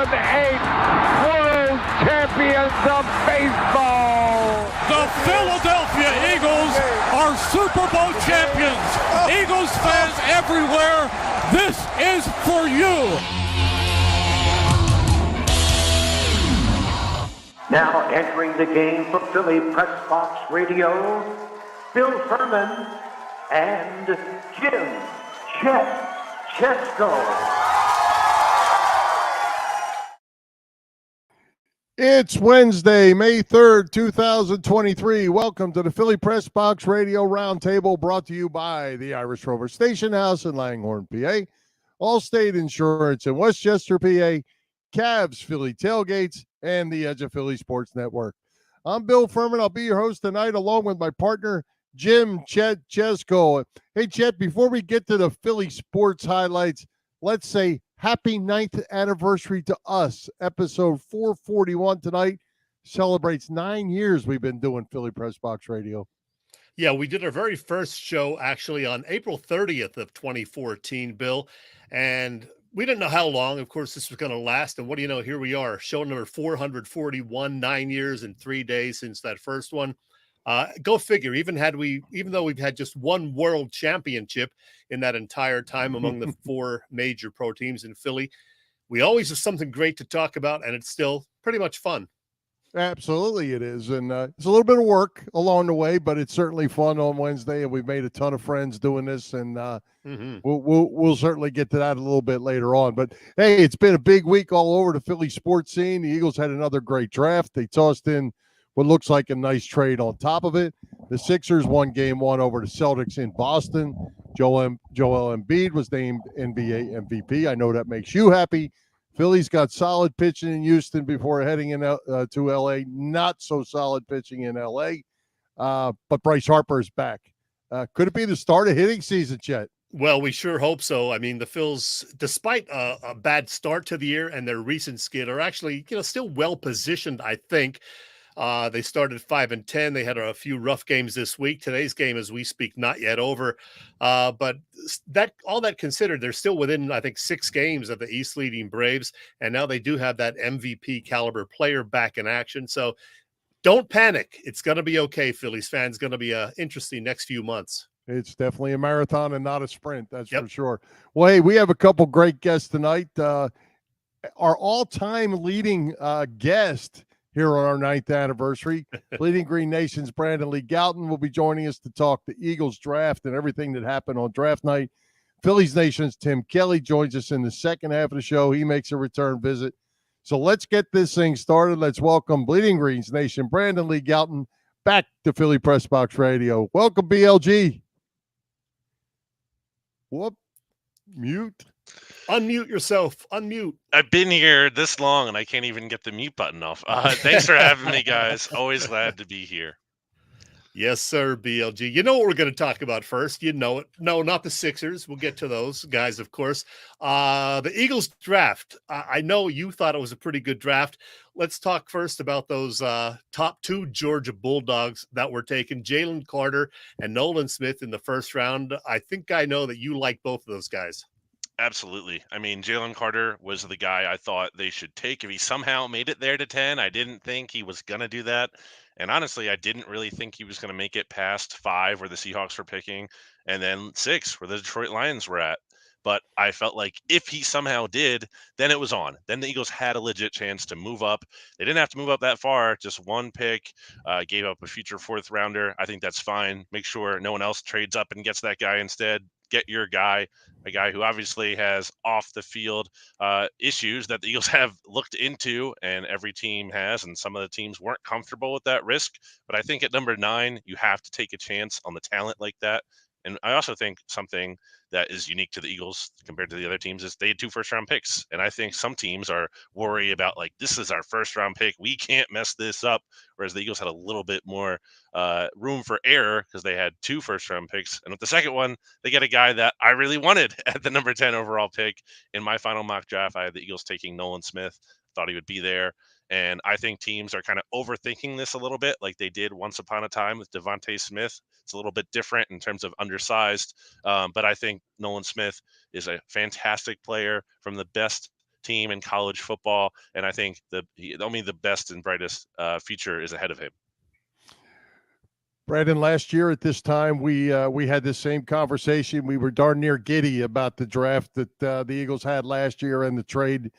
World Champions of Baseball. The Philadelphia Eagles are Super Bowl champions. Eagles fans everywhere, this is for you. Now entering the game for Philly Press Box Radio, Bill Furman and Jim Chet Chesko. It's Wednesday, May 3rd, 2023. Welcome to the Philly Press Box Radio Roundtable, brought to you by the Irish Rover Station House in Langhorne, PA, Allstate Insurance in Westchester, PA, Cavs Philly Tailgates, and the Edge of Philly Sports Network. I'm Bill Furman. I'll be your host tonight, along with my partner, Jim Chet Chesko. Hey, Chet, before we get to the Philly sports highlights, let's say happy 9th anniversary to us. Episode 441 tonight celebrates 9 years we've been doing Philly Press Box Radio. Yeah, we did our very first show actually on April 30th of 2014, Bill. And we didn't know how long, of course, this was going to last. And what do you know? Here we are, show number 441, 9 years and 3 days since that first one. Go figure, even though we've had just one world championship in that entire time among the four major pro teams in Philly, we always have something great to talk about, and it's still pretty much fun. Absolutely it is. And it's a little bit of work along the way, but it's certainly fun on Wednesday, and we've made a ton of friends doing this, and we'll certainly get to that a little bit later on. But hey, it's been a big week all over the Philly sports scene. The Eagles had another great draft. They tossed in what looks like a nice trade on top of it. The Sixers won game one over the Celtics in Boston. Joel Embiid was named NBA MVP. I know that makes you happy. Philly's got solid pitching in Houston before heading in to L.A. Not so solid pitching in L.A., but Bryce Harper is back. Could it be the start of hitting season, Chet? Well, we sure hope so. I mean, the Phils, despite a bad start to the year and their recent skid, are actually still well positioned, I think. They started 5-10. They had a few rough games this week. Today's game, as we speak, not yet over. But all that considered, they're still within, I think, 6 games of the East leading Braves. And now they do have that MVP caliber player back in action. So don't panic. It's going to be okay, Phillies fans. It's going to be an interesting next few months. It's definitely a marathon and not a sprint. That's for sure. Well, hey, we have a couple great guests tonight. Our all-time leading guest here on our 9th anniversary, Bleeding Green Nation's Brandon Lee Gowton will be joining us to talk the Eagles draft and everything that happened on draft night. Phillies Nation's Tim Kelly joins us in the second half of the show. He makes a return visit. So let's get this thing started. Let's welcome Bleeding Greens Nation, Brandon Lee Gowton, back to Philly Press Box Radio. Welcome, BLG. Whoop. Mute. Unmute yourself. Unmute. I've been here this long and I can't even get the mute button off. Thanks for having me, guys. Always glad to be here. Yes, sir, BLG. You know what we're going to talk about first. You know it. No, not the Sixers. We'll get to those guys, of course. The Eagles draft. I know you thought it was a pretty good draft. Let's talk first about those top 2 Georgia Bulldogs that were taken, Jalen Carter and Nolan Smith in the first round. I think I know that you like both of those guys. Absolutely. I mean, Jalen Carter was the guy I thought they should take. If he somehow made it there to 10, I didn't think he was going to do that. And honestly, I didn't really think he was going to make it past 5 where the Seahawks were picking, and then 6 where the Detroit Lions were at. But I felt like if he somehow did, then it was on. Then the Eagles had a legit chance to move up. They didn't have to move up that far, just one pick, gave up a future 4th rounder. I think that's fine. Make sure no one else trades up and gets that guy instead. Get your guy, a guy who obviously has off the field issues that the Eagles have looked into and every team has, and some of the teams weren't comfortable with that risk. But I think at number 9, you have to take a chance on the talent like that. And I also think something that is unique to the Eagles compared to the other teams is they had 2 first-round picks. And I think some teams are worried about, like, this is our first-round pick. We can't mess this up. Whereas the Eagles had a little bit more room for error because they had 2 first-round picks. And with the second one, they get a guy that I really wanted at the number 10 overall pick. In my final mock draft, I had the Eagles taking Nolan Smith. Thought he would be there. And I think teams are kind of overthinking this a little bit like they did once upon a time with Devontae Smith. It's a little bit different in terms of undersized. But I think Nolan Smith is a fantastic player, from the best team in college football. And I think only the best and brightest future is ahead of him. Brandon, last year at this time, we had the same conversation. We were darn near giddy about the draft that the Eagles had last year and the trade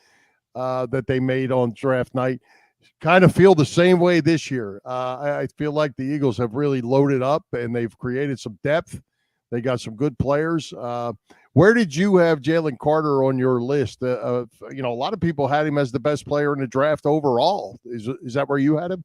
that they made on draft night. Kind of feel the same way this year. I feel like the Eagles have really loaded up and they've created some depth. They got some good players. Where did you have Jalen Carter on your list? A lot of people had him as the best player in the draft overall. Is that where you had him?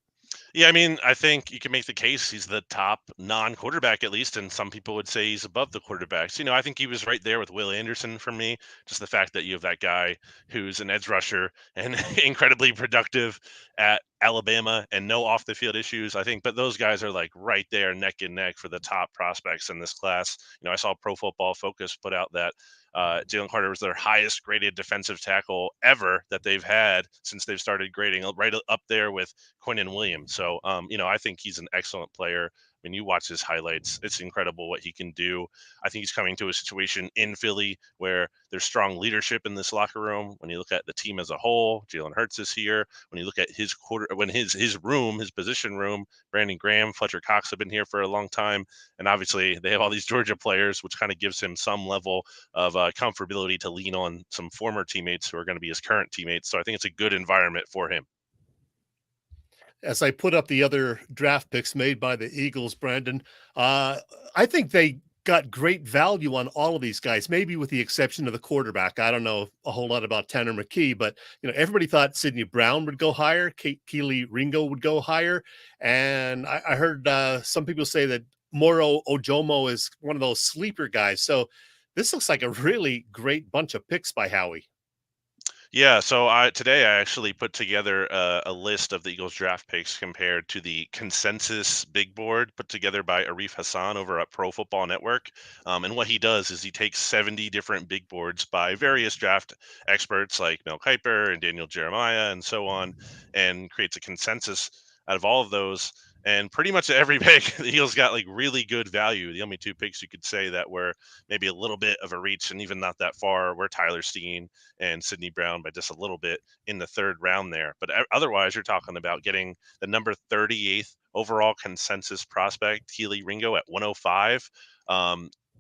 Yeah, I mean, I think you can make the case he's the top non-quarterback at least, and some people would say he's above the quarterbacks. I think he was right there with Will Anderson for me. Just the fact that you have that guy who's an edge rusher and incredibly productive at Alabama and no off the field issues. I think, but those guys are like right there, neck and neck for the top prospects in this class. I saw Pro Football Focus put out that Jalen Carter was their highest graded defensive tackle ever that they've had since they've started grading, right up there with Quinnen Williams. So, I think he's an excellent player. I mean, you watch his highlights, it's incredible what he can do. I think he's coming to a situation in Philly where there's strong leadership in this locker room. When you look at the team as a whole, Jalen Hurts is here. When you look at his his position room, Brandon Graham, Fletcher Cox have been here for a long time. And obviously they have all these Georgia players, which kind of gives him some level of comfortability to lean on some former teammates who are going to be his current teammates. So I think it's a good environment for him. As I put up the other draft picks made by the Eagles, Brandon, I think they got great value on all of these guys, maybe with the exception of the quarterback. I don't know a whole lot about Tanner McKee, but everybody thought Sidney Brown would go higher, Keely Ringo would go higher, and I heard some people say that Moro Ojomo is one of those sleeper guys. So this looks like a really great bunch of picks by Howie. Yeah, so today I actually put together a list of the Eagles draft picks compared to the consensus big board put together by Arif Hassan over at Pro Football Network. And what he does is he takes 70 different big boards by various draft experts like Mel Kiper and Daniel Jeremiah and so on, and creates a consensus out of all of those. And pretty much every pick, the Eagles got like really good value. The only two picks you could say that were maybe a little bit of a reach and even not that far were Tyler Steen and Sidney Brown by just a little bit in the third round there. But otherwise, you're talking about getting the number 38th overall consensus prospect, Keely Ringo, at 105.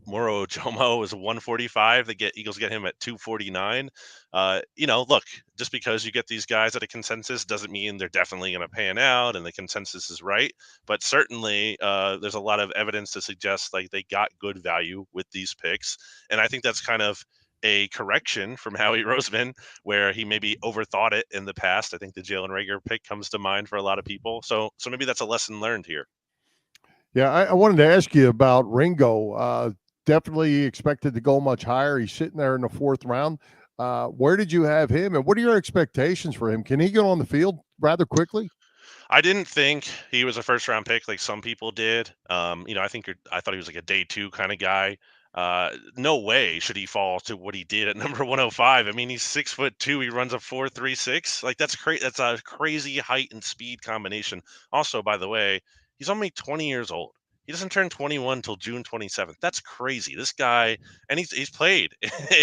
Moro Jomo is 145. Eagles get him at 249. Look, just because you get these guys at a consensus doesn't mean they're definitely going to pan out and the consensus is right. But certainly, there's a lot of evidence to suggest like they got good value with these picks, and I think that's kind of a correction from Howie Roseman, where he maybe overthought it in the past. I think the Jalen Reagor pick comes to mind for a lot of people. So maybe that's a lesson learned here. Yeah, I wanted to ask you about Ringo. Definitely expected to go much higher. He's sitting there in the fourth round. Where did you have him, and what are your expectations for him? Can he get on the field rather quickly? I didn't think he was a first round pick like some people did. I thought he was like a day two kind of guy. No way should he fall to what he did at number 105. I mean, he's 6'2". He runs a 4.36. Like that's crazy. That's a crazy height and speed combination. Also, by the way, he's only 20 years old. He doesn't turn 21 until June 27th. That's crazy. This guy, and he's played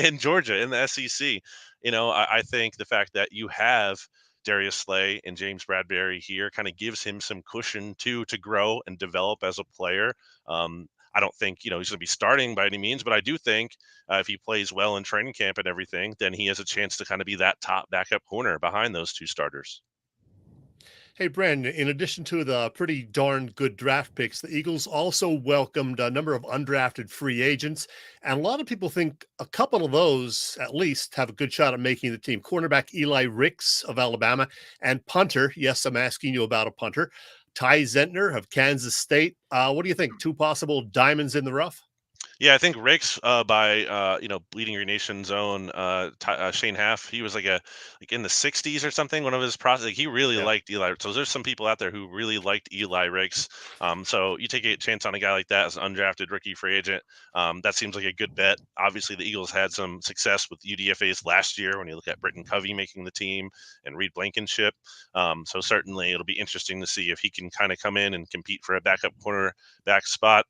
in Georgia in the SEC. I think the fact that you have Darius Slay and James Bradbury here kind of gives him some cushion to grow and develop as a player. I don't think he's going to be starting by any means, but I do think if he plays well in training camp and everything, then he has a chance to kind of be that top backup corner behind those two starters. Hey, Brandon, in addition to the pretty darn good draft picks, the Eagles also welcomed a number of undrafted free agents. And a lot of people think a couple of those, at least, have a good shot at making the team. Cornerback Eli Ricks of Alabama and punter, yes, I'm asking you about a punter, Ty Zentner of Kansas State. What do you think? Two possible diamonds in the rough? Yeah, I think Ricks by Bleeding Your Nation's own Shane Half, he was like in the 60s or something. One of his he really liked Eli. So there's some people out there who really liked Eli Ricks. So you take a chance on a guy like that as an undrafted rookie free agent. That seems like a good bet. Obviously, the Eagles had some success with UDFAs last year when you look at Britton Covey making the team and Reed Blankenship. So certainly it'll be interesting to see if he can kind of come in and compete for a backup cornerback spot.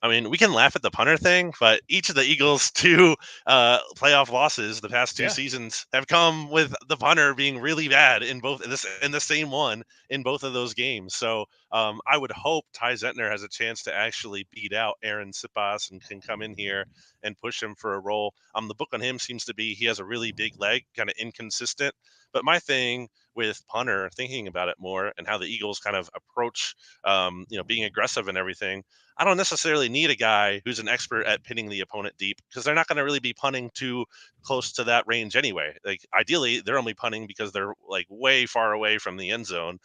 I mean, we can laugh at the punter thing, but each of the Eagles' two playoff losses the past two seasons have come with the punter being really bad in the same one in both of those games. So I would hope Ty Zentner has a chance to actually beat out Aaron Sipas and can come in here and push him for a role. The book on him seems to be he has a really big leg, kind of inconsistent. But my thing with punter, thinking about it more and how the Eagles kind of approach, being aggressive and everything, I don't necessarily need a guy who's an expert at pinning the opponent deep because they're not going to really be punting too close to that range anyway. Like ideally, they're only punting because they're like way far away from the end zone,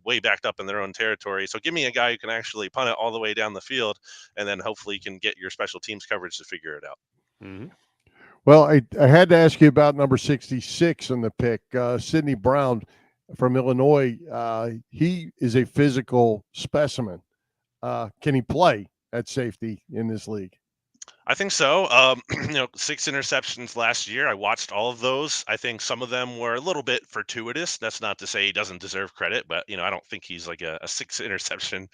way backed up in their own territory. So give me a guy who can actually punt it all the way down the field, and then hopefully you can get your special teams coverage to figure it out. Mm-hmm. Well, I had to ask you about number 66 in the pick, Sidney Brown from Illinois. He is a physical specimen. Can he play at safety in this league? I think so. 6 interceptions last year. I watched all of those. I think some of them were a little bit fortuitous. That's not to say he doesn't deserve credit, but I don't think he's like a 6 interception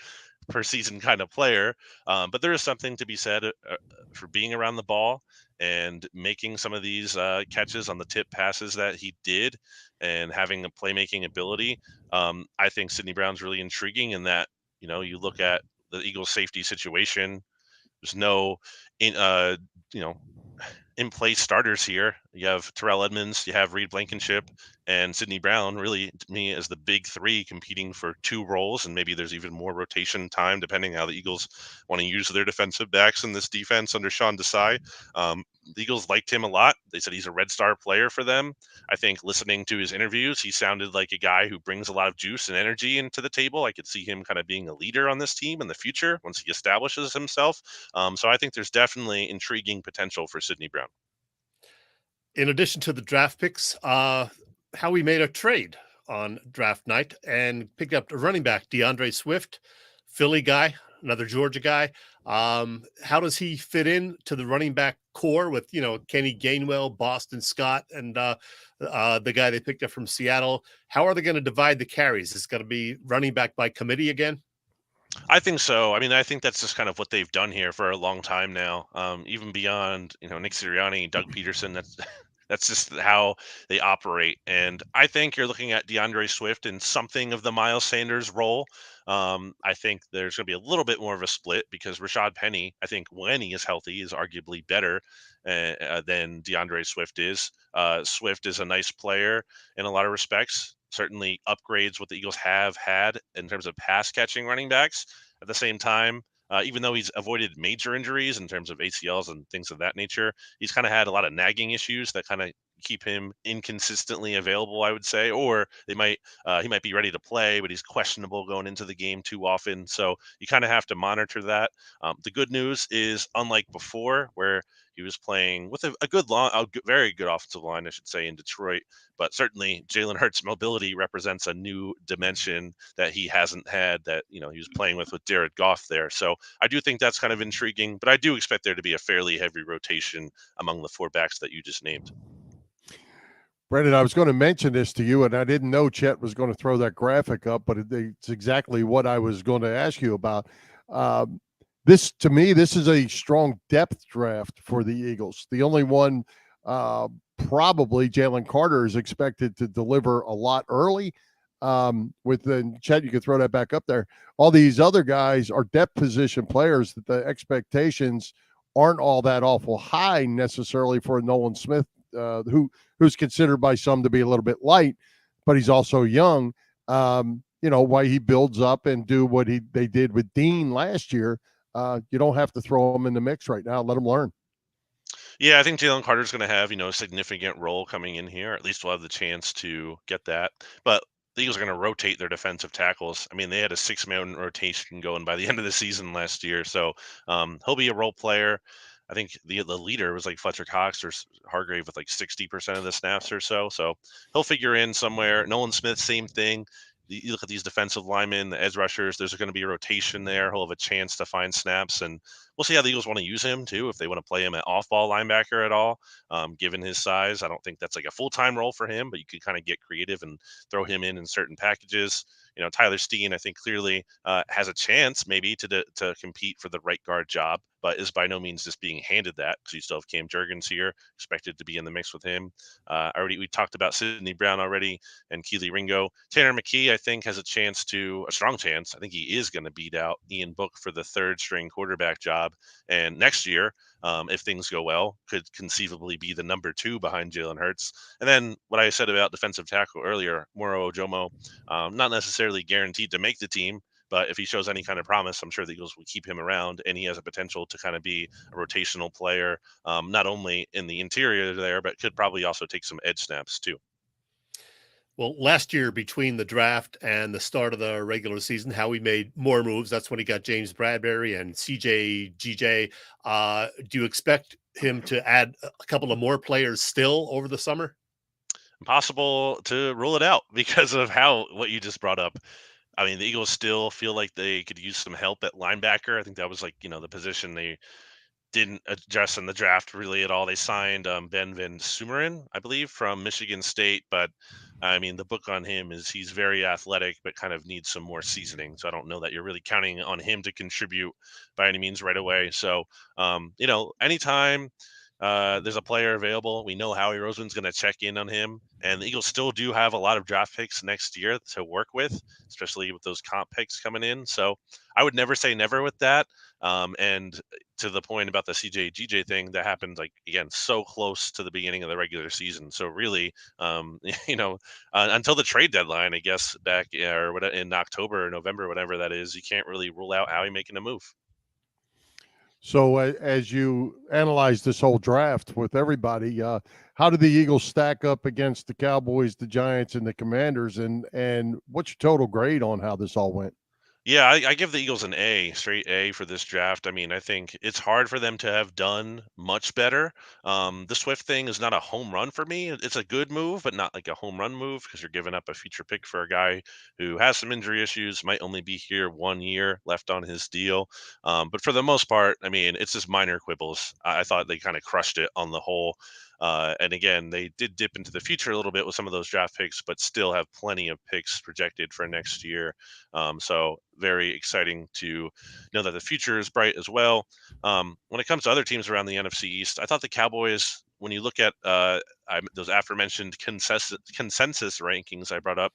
per season kind of player. But there is something to be said for being around the ball and making some of these catches on the tip passes that he did and having a playmaking ability. I think Sidney Brown's really intriguing in that, you look at the Eagles safety situation. There's no in place starters here. You have Terrell Edmonds, you have Reed Blankenship, and Sidney Brown, really, to me, as the big three competing for 2 roles. And maybe there's even more rotation time, depending how the Eagles want to use their defensive backs in this defense under Sean Desai. The Eagles liked him a lot. They said he's a red star player for them. I think listening to his interviews, he sounded like a guy who brings a lot of juice and energy into the table. I could see him kind of being a leader on this team in the future once he establishes himself. So I think there's definitely intriguing potential for Sidney Brown. In addition to the draft picks, Howie made a trade on draft night and picked up a running back, DeAndre Swift, Philly guy, another Georgia guy. How does he fit in to the running back core with, Kenny Gainwell, Boston Scott, and the guy they picked up from Seattle? How are they going to divide the carries? Is it going to be running back by committee again? I think so. I mean, I think that's just kind of what they've done here for a long time now. Even beyond, Nick Sirianni, Doug Peterson, that's just how they operate. And I think you're looking at DeAndre Swift in something of the Miles Sanders role. I think there's going to be a little bit more of a split because Rashad Penny, I think when he is healthy, is arguably better than DeAndre Swift is. Swift is a nice player in a lot of respects. Certainly upgrades what the Eagles have had in terms of pass catching running backs. At the same time, even though he's avoided major injuries in terms of ACLs and things of that nature, he's kind of had a lot of nagging issues that kind of keep him inconsistently available, I would say, or he might be ready to play, but he's questionable going into the game too often. So you kind of have to monitor that. The good news is, unlike before, where he was playing with a very good offensive line, I should say, in Detroit. But certainly Jalen Hurts' mobility represents a new dimension that he hasn't had that, he was playing with Jared Goff there. So I do think that's kind of intriguing, but I do expect there to be a fairly heavy rotation among the 4 backs that you just named. Brendan, I was going to mention this to you, and I didn't know Chet was going to throw that graphic up, but it's exactly what I was going to ask you about. To me, this is a strong depth draft for the Eagles. The only one, probably Jalen Carter, is expected to deliver a lot early. Chet, you could throw that back up there. All these other guys are depth position players that the expectations aren't all that awful high necessarily for Nolan Smith, who's considered by some to be a little bit light, but he's also young. Why he builds up and do what they did with Dean last year. You don't have to throw him in the mix right now. Let him learn. Yeah, I think Jalen Carter's going to have, a significant role coming in here. At least we'll have the chance to get that. But the Eagles are going to rotate their defensive tackles. I mean, they had a 6-man rotation going by the end of the season last year. So he'll be a role player. I think the leader was like Fletcher Cox or Hargrave with like 60% of the snaps or so. So he'll figure in somewhere. Nolan Smith, same thing. You look at these defensive linemen, the edge rushers, there's going to be a rotation there. He'll have a chance to find snaps. And we'll see how the Eagles want to use him too. If they want to play him at off-ball linebacker at all, given his size, I don't think that's like a full-time role for him, but you could kind of get creative and throw him in certain packages. Tyler Steen, I think clearly has a chance maybe to compete for the right guard job, but is by no means just being handed that, because you still have Cam Jurgens here, expected to be in the mix with him. We talked about Sidney Brown already and Keely Ringo. Tanner McKee, I think, has a strong chance. I think he is going to beat out Ian Book for the third string quarterback job. And next year, if things go well, could conceivably be the number 2 behind Jalen Hurts. And then what I said about defensive tackle earlier, Moro Ojomo, not necessarily guaranteed to make the team, but if he shows any kind of promise, I'm sure the Eagles will keep him around, and he has a potential to kind of be a rotational player, not only in the interior there, but could probably also take some edge snaps too. Well, last year between the draft and the start of the regular season, Howie made more moves. That's when he got James Bradbury and CJ GJ. Do you expect him to add a couple of more players still over the summer? Impossible to rule it out because of what you just brought up. I mean, the Eagles still feel like they could use some help at linebacker. I think that was the position they didn't address in the draft really at all. They signed Ben Van Sumeren, I believe, from Michigan State, but I mean, the book on him is he's very athletic, but kind of needs some more seasoning. So I don't know that you're really counting on him to contribute by any means right away. So, anytime there's a player available, we know Howie Roseman's going to check in on him. And the Eagles still do have a lot of draft picks next year to work with, especially with those comp picks coming in. So I would never say never with that. And to the point about the CJ GJ thing, that happened again so close to the beginning of the regular season. So really, until the trade deadline, I guess back or in October or November, whatever that is, you can't really rule out Howie making a move. So as you analyze this whole draft with everybody, how did the Eagles stack up against the Cowboys, the Giants, and the Commanders? And what's your total grade on how this all went? Yeah, I give the Eagles an A, straight A for this draft. I mean, I think it's hard for them to have done much better. The Swift thing is not a home run for me. It's a good move, but not like a home run move, because you're giving up a future pick for a guy who has some injury issues, might only be here 1 year left on his deal. But for the most part, I mean, it's just minor quibbles. I thought they kind of crushed it on the whole. And again, they did dip into the future a little bit with some of those draft picks, but still have plenty of picks projected for next year. So very exciting to know that the future is bright as well. When it comes to other teams around the NFC East, I thought the Cowboys, when you look at those aforementioned consensus rankings I brought up,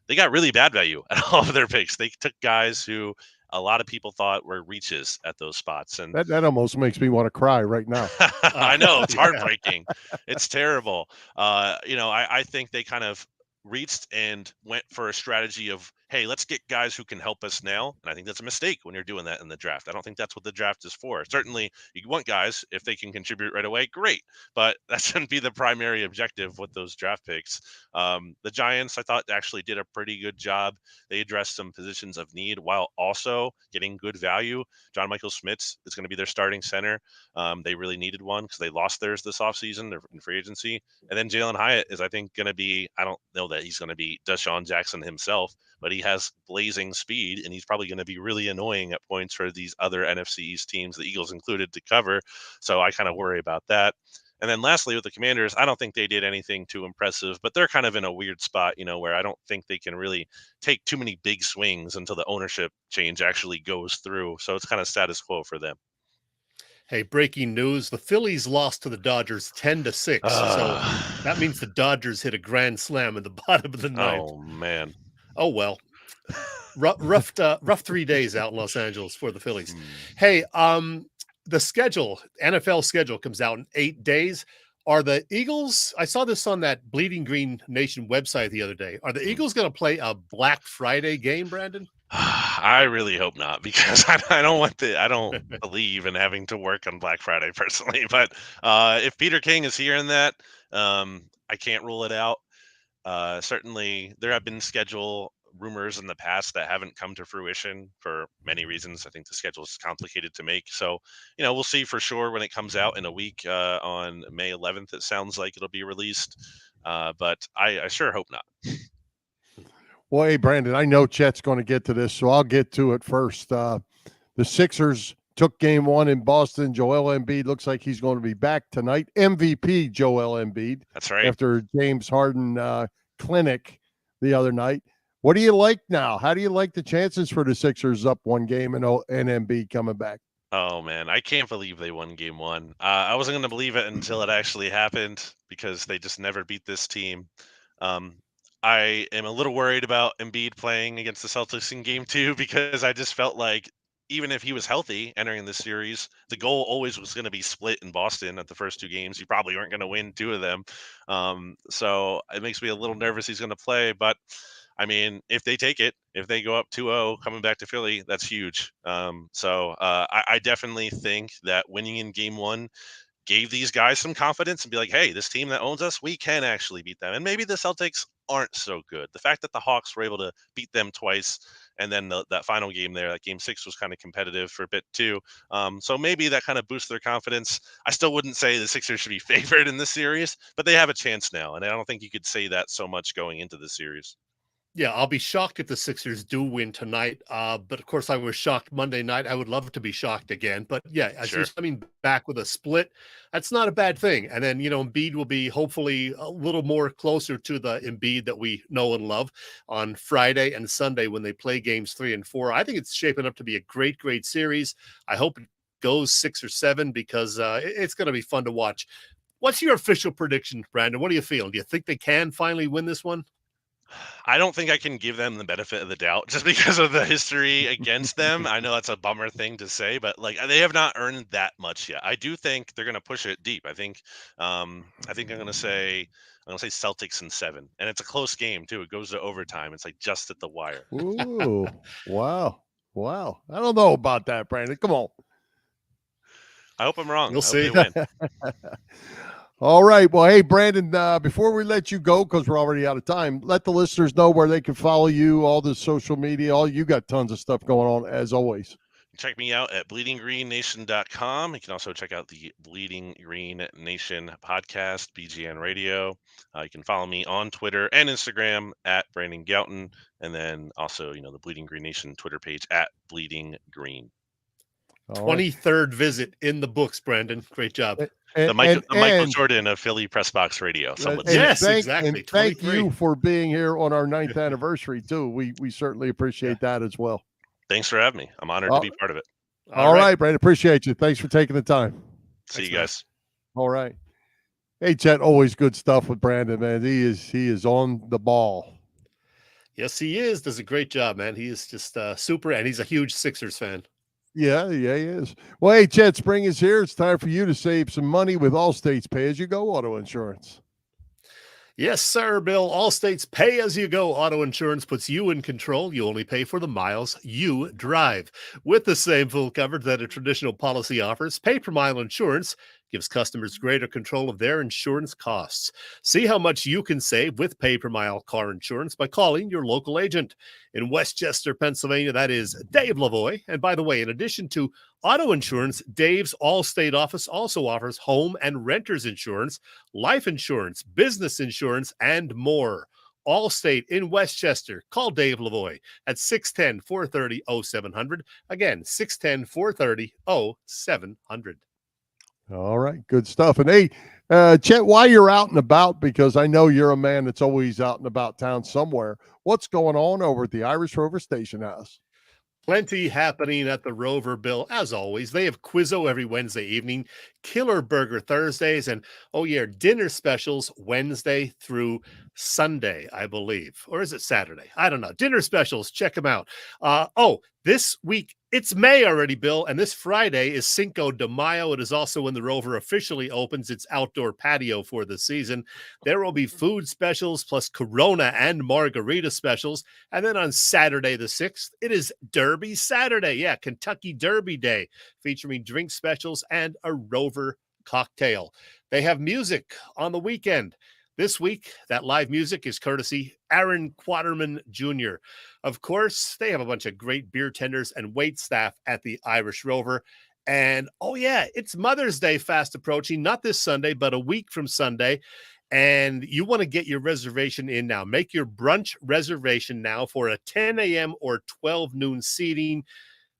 they got really bad value at all of their picks. They took guys who a lot of people thought were reaches at those spots. And that almost makes me want to cry right now. I know, it's heartbreaking. It's terrible. I think they kind of reached and went for a strategy of, hey, let's get guys who can help us now. And I think that's a mistake when you're doing that in the draft. I don't think that's what the draft is for. Certainly, you want guys, if they can contribute right away, great. But that shouldn't be the primary objective with those draft picks. The Giants, I thought, actually did a pretty good job. They addressed some positions of need while also getting good value. John Michael Schmitz is going to be their starting center. They really needed one because they lost theirs this offseason in free agency. And then Jalen Hyatt is, I think, going to be, I don't know that he's going to be Deshaun Jackson himself, but he has blazing speed, and he's probably going to be really annoying at points for these other NFC East teams, the Eagles included, to cover. So I kind of worry about that. And then lastly, with the Commanders, I don't think they did anything too impressive, but they're kind of in a weird spot, where I don't think they can really take too many big swings until the ownership change actually goes through. So it's kind of status quo for them. Hey, breaking news. The Phillies lost to the Dodgers 10-6. So that means the Dodgers hit a grand slam in the bottom of the ninth. Oh, man. Oh, well. Rough 3 days out in Los Angeles for the Phillies. Hey, the schedule, NFL schedule, comes out in 8 days. Are the Eagles, I saw this on that Bleeding Green Nation website the other day, are the Eagles going to play a Black Friday game, Brandon? I really hope not, because I don't believe in having to work on Black Friday personally. But if Peter King is hearing that, I can't rule it out. Certainly, there have been schedule rumors in the past that haven't come to fruition for many reasons. I think the schedule is complicated to make. So, we'll see for sure when it comes out in a week on May 11th. It sounds like it'll be released, but I sure hope not. Well, hey, Brandon, I know Chet's going to get to this, so I'll get to it first. The Sixers took game one in Boston. Joel Embiid looks like he's going to be back tonight. MVP Joel Embiid. That's right. After James Harden clinic the other night. What do you like now? How do you like the chances for the Sixers up one game and Embiid coming back? Oh man, I can't believe they won game one. I wasn't going to believe it until it actually happened because they just never beat this team. I am a little worried about Embiid playing against the Celtics in game two because I just felt like even if he was healthy entering this series, the goal always was going to be split in Boston at the first two games. You probably weren't going to win two of them. So it makes me a little nervous he's going to play, but I mean, if they take it, if they go up 2-0 coming back to Philly, that's huge. I definitely think that winning in game one gave these guys some confidence and be like, hey, this team that owns us, we can actually beat them. And maybe the Celtics aren't so good. The fact that the Hawks were able to beat them twice, and then that final game there, that game six was kind of competitive for a bit too. So maybe that kind of boosts their confidence. I still wouldn't say the Sixers should be favored in this series, but they have a chance now. And I don't think you could say that so much going into the series. Yeah, I'll be shocked if the Sixers do win tonight. But of course, I was shocked Monday night. I would love to be shocked again. But yeah, as Sure. he's coming back with a split, that's not a bad thing. And then, Embiid will be hopefully a little more closer to the Embiid that we know and love on Friday and Sunday when they play games 3 and 4. I think it's shaping up to be a great, great series. I hope it goes 6 or 7 because it's going to be fun to watch. What's your official prediction, Brandon? What do you feel? Do you think they can finally win this one? I don't think I can give them the benefit of the doubt just because of the history against them. I know that's a bummer thing to say, but like they have not earned that much yet. I do think they're going to push it deep. I think I'm going to say Celtics in 7, and it's a close game too. It goes to overtime. It's like just at the wire. Ooh, wow. I don't know about that, Brandon. Come on. I hope I'm wrong. We'll I hope see. they win. All right. Well, hey, Brandon, before we let you go, because we're already out of time, let the listeners know where they can follow you, all the social media, you got tons of stuff going on as always. Check me out at bleedinggreennation.com. You can also check out the Bleeding Green Nation podcast, BGN Radio. You can follow me on Twitter and Instagram at Brandon Gowton, and then also, the Bleeding Green Nation Twitter page at Bleeding Green. 23rd visit in the books, Brandon. Great job. The Michael Jordan of Philly Press Box Radio. Yes, exactly. And thank you for being here on our 9th anniversary, too. We certainly appreciate that as well. Thanks for having me. I'm honored to be part of it. All right, Brandon. Appreciate you. Thanks for taking the time. See you guys. All right. Hey, Chet, always good stuff with Brandon, man. He is on the ball. Yes, he is. Does a great job, man. He is just super, and he's a huge Sixers fan. Yeah, he is. Well, hey, Chet, spring is here. It's time for you to save some money with Allstate's pay-as-you-go auto insurance. Yes, sir, Bill. Allstate's pay-as-you-go auto insurance puts you in control. You only pay for the miles you drive. With the same full coverage that a traditional policy offers, pay-per-mile insurance gives customers greater control of their insurance costs. See how much you can save with pay-per-mile car insurance by calling your local agent. In Westchester, Pennsylvania, that is Dave Lavoie. And by the way, in addition to auto insurance, Dave's Allstate office also offers home and renter's insurance, life insurance, business insurance, and more. Allstate in Westchester. Call Dave Lavoie at 610-430-0700. Again, 610-430-0700. All right, good stuff. And hey, Chet, while you're out and about, because I know you're a man that's always out and about town somewhere, what's going on over at the Irish Rover Station House? Plenty happening at the Rover, Bill. As always, they have Quizzo every Wednesday evening, Killer Burger Thursdays, and dinner specials Wednesday through Sunday, I believe. Or is it Saturday? I don't know. Dinner specials, check them out. This week, it's May already, Bill, and this Friday is Cinco de Mayo. It is also when the Rover officially opens its outdoor patio for the season. There will be food specials plus Corona and margarita specials. And then on Saturday the 6th, it is Derby Saturday. Yeah, Kentucky Derby Day, featuring drink specials and a Rover cocktail. They have music on the weekend. This week, that live music is courtesy Aaron Quaterman Jr. Of course, they have a bunch of great beer tenders and wait staff at the Irish Rover. And, it's Mother's Day fast approaching, not this Sunday, but a week from Sunday. And you want to get your reservation in now. Make your brunch reservation now for a 10 a.m. or 12 noon seating.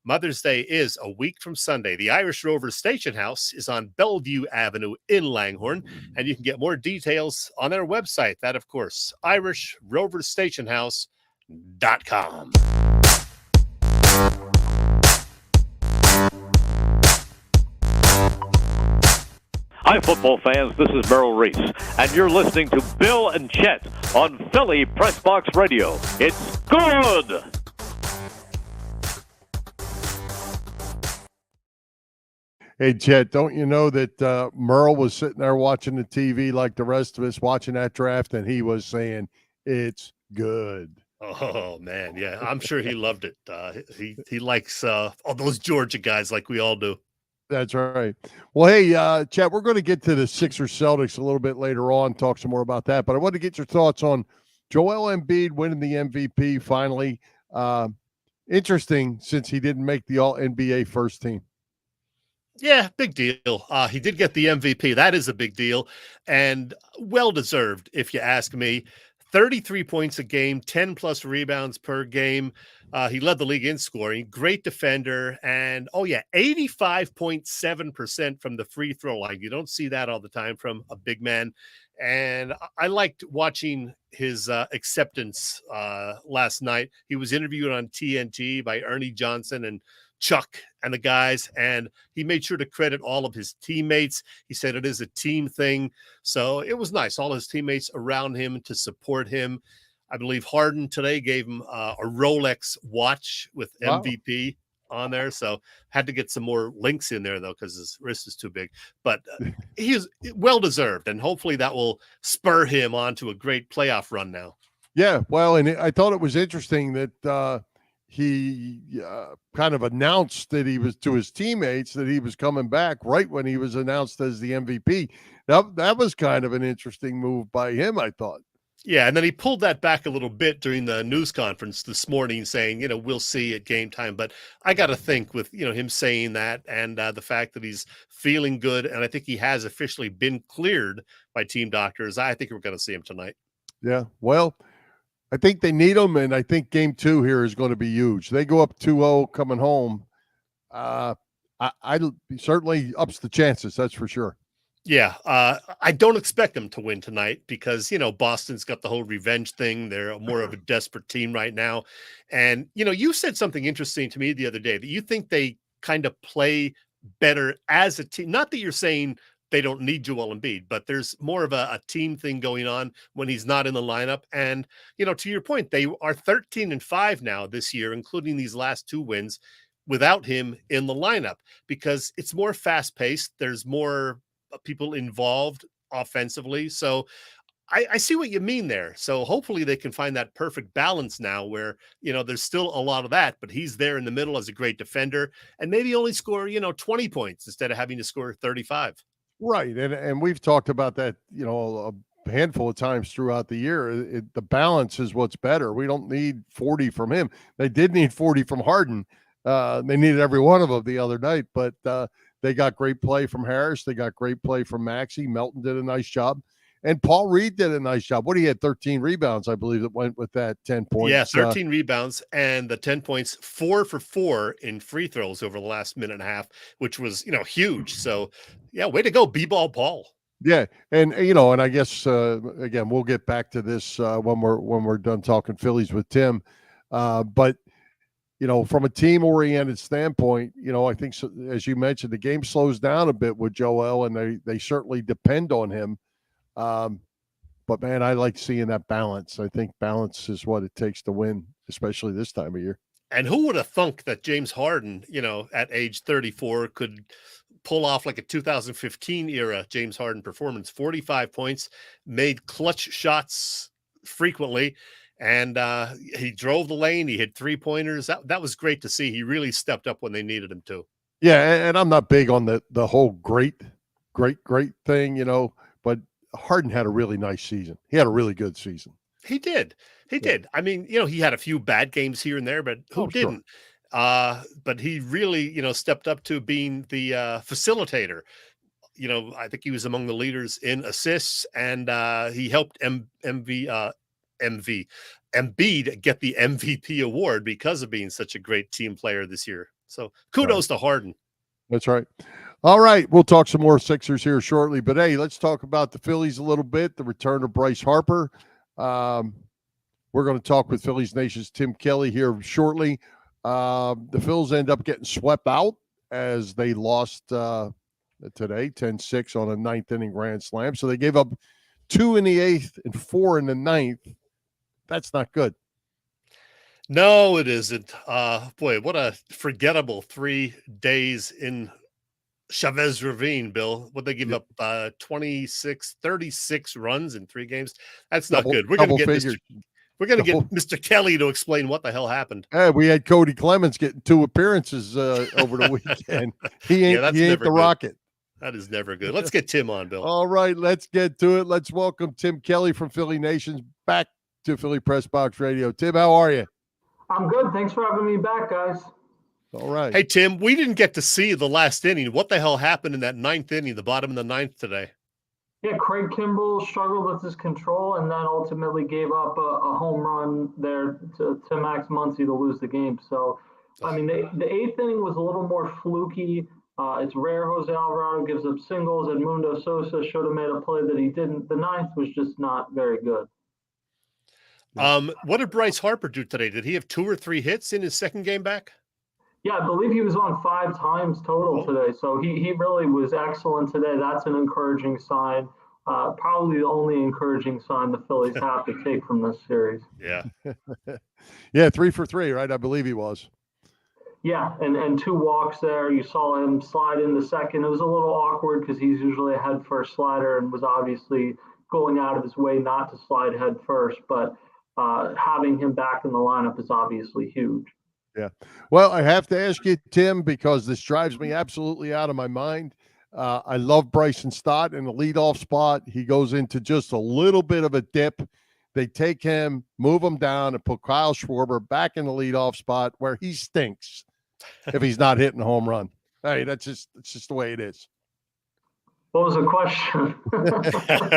Mother's Day is a week from Sunday. The Irish Rover Station House is on Bellevue Avenue in Langhorne, and you can get more details on their website. That, of course, IrishRoverStationHouse.com. Hi, football fans. This is Merrill Reese, and you're listening to Bill and Chet on Philly Press Box Radio. It's good! Hey, Chet, don't you know that Merle was sitting there watching the TV like the rest of us watching that draft, and he was saying, it's good. Oh, man, yeah. I'm sure he loved it. He likes all those Georgia guys like we all do. That's right. Well, hey, Chet, we're going to get to the Sixers Celtics a little bit later on, talk some more about that. But I want to get your thoughts on Joel Embiid winning the MVP finally. Interesting, since he didn't make the All-NBA first team. Yeah, big deal. He did get the MVP. That is a big deal, and well-deserved, if you ask me. 33 points a game, 10-plus rebounds per game. He led the league in scoring. Great defender. And, 85.7% from the free throw line. You don't see that all the time from a big man. And I liked watching his acceptance last night. He was interviewed on TNT by Ernie Johnson and Chuck and the guys, and he made sure to credit all of his teammates. He said it is a team thing. So it was nice. All his teammates around him to support him. I believe Harden today gave him a Rolex watch with MVP on there. So had to get some more links in there, though, because his wrist is too big. But he is well-deserved, and hopefully that will spur him on to a great playoff run now. Yeah, well, and I thought it was interesting that he kind of announced that he was to his teammates that he was coming back right when he was announced as the MVP. That was kind of an interesting move by him, I thought. Yeah, and then he pulled that back a little bit during the news conference this morning, saying, we'll see at game time. But I got to think with, him saying that and the fact that he's feeling good, and I think he has officially been cleared by team doctors, I think we're going to see him tonight. Yeah, well, I think they need him, and I think game 2 here is going to be huge. They go up 2-0 coming home. I certainly ups the chances, that's for sure. Yeah, I don't expect them to win tonight because, Boston's got the whole revenge thing. They're more of a desperate team right now. And, you said something interesting to me the other day that you think they kind of play better as a team. Not that you're saying they don't need Joel Embiid, but there's more of a team thing going on when he's not in the lineup. And, to your point, they are 13-5 now this year, including these last 2 wins without him in the lineup because it's more fast paced. There's more people involved offensively. So I see what you mean there. So hopefully they can find that perfect balance now where, there's still a lot of that, but he's there in the middle as a great defender and maybe only score, 20 points instead of having to score 35. Right. And we've talked about that, a handful of times throughout the year. The balance is what's better. We don't need 40 from him. They did need 40 from Harden. They needed every one of them the other night, but they got great play from Harris. They got great play from Maxey. Melton did a nice job. And Paul Reed did a nice job. He had 13 rebounds, I believe, that went with that 10 points. Yeah, 13 rebounds and the 10 points, 4 for 4 in free throws over the last minute and a half, which was, huge. So, yeah, way to go, B-ball Paul. Yeah, and and I guess again we'll get back to this when we're done talking Phillies with Tim, but from a team-oriented standpoint, I think so, as you mentioned, the game slows down a bit with Joel, and they certainly depend on him. But man, I like seeing that balance. I think balance is what it takes to win, especially this time of year. And who would have thunk that James Harden, at age 34 could pull off like a 2015 era James Harden performance, 45 points, made clutch shots frequently. And he drove the lane. He hit 3-pointers. That was great to see. He really stepped up when they needed him to. Yeah, and I'm not big on the whole great thing, but Harden had a really nice season. He had a really good season. He did. He did. I mean, he had a few bad games here and there, but who didn't? Sure. But he really, stepped up to being the facilitator. I think he was among the leaders in assists, and he helped Embiid get the MVP award because of being such a great team player this year. So kudos to Harden. That's right. All right, we'll talk some more Sixers here shortly. But, hey, let's talk about the Phillies a little bit, the return of Bryce Harper. We're going to talk with Phillies Nation's Tim Kelly here shortly. The Phils end up getting swept out as they lost today, 10-6 on a ninth-inning grand slam. So they gave up 2 in the 8th and 4 in the 9th. That's not good. No, it isn't. Boy, what a forgettable 3 days in Chavez Ravine, Bill. What they give up 36 runs in 3 games. That's not good. We're going to get Mr. Kelly to explain what the hell happened. Hey, we had Cody Clemens getting 2 appearances over the weekend. He ain't the good. Rocket. That is never good. Let's get Tim on, Bill. All right, let's get to it. Let's welcome Tim Kelly from Philly Nations back to Philly Press Box Radio. Tim, how are you? I'm good. Thanks for having me back, guys. All right. Hey, Tim, we didn't get to see the last inning. What the hell happened in that 9th inning, the bottom of the 9th today? Yeah, Craig Kimbrell struggled with his control and then ultimately gave up a home run there to Max Muncy to lose the game. So, I mean, the 8th inning was a little more fluky. It's rare Jose Alvarado gives up singles, and Mundo Sosa should have made a play that he didn't. The 9th was just not very good. What did Bryce Harper do today? Did he have 2 or 3 hits in his second game back? Yeah, I believe he was on 5 times total today. So he really was excellent today. That's an encouraging sign. Probably the only encouraging sign the Phillies have to take from this series. Yeah. Yeah, 3 for 3, right? I believe he was. Yeah, and 2 walks there. You saw him slide in the second. It was a little awkward because he's usually a head first slider and was obviously going out of his way not to slide head first. But having him back in the lineup is obviously huge. Yeah. Well, I have to ask you, Tim, because this drives me absolutely out of my mind. I love Bryson Stott in the leadoff spot. He goes into just a little bit of a dip. They take him, move him down, and put Kyle Schwarber back in the leadoff spot where he stinks if he's not hitting a home run. Hey, it's just the way it is. What was the question?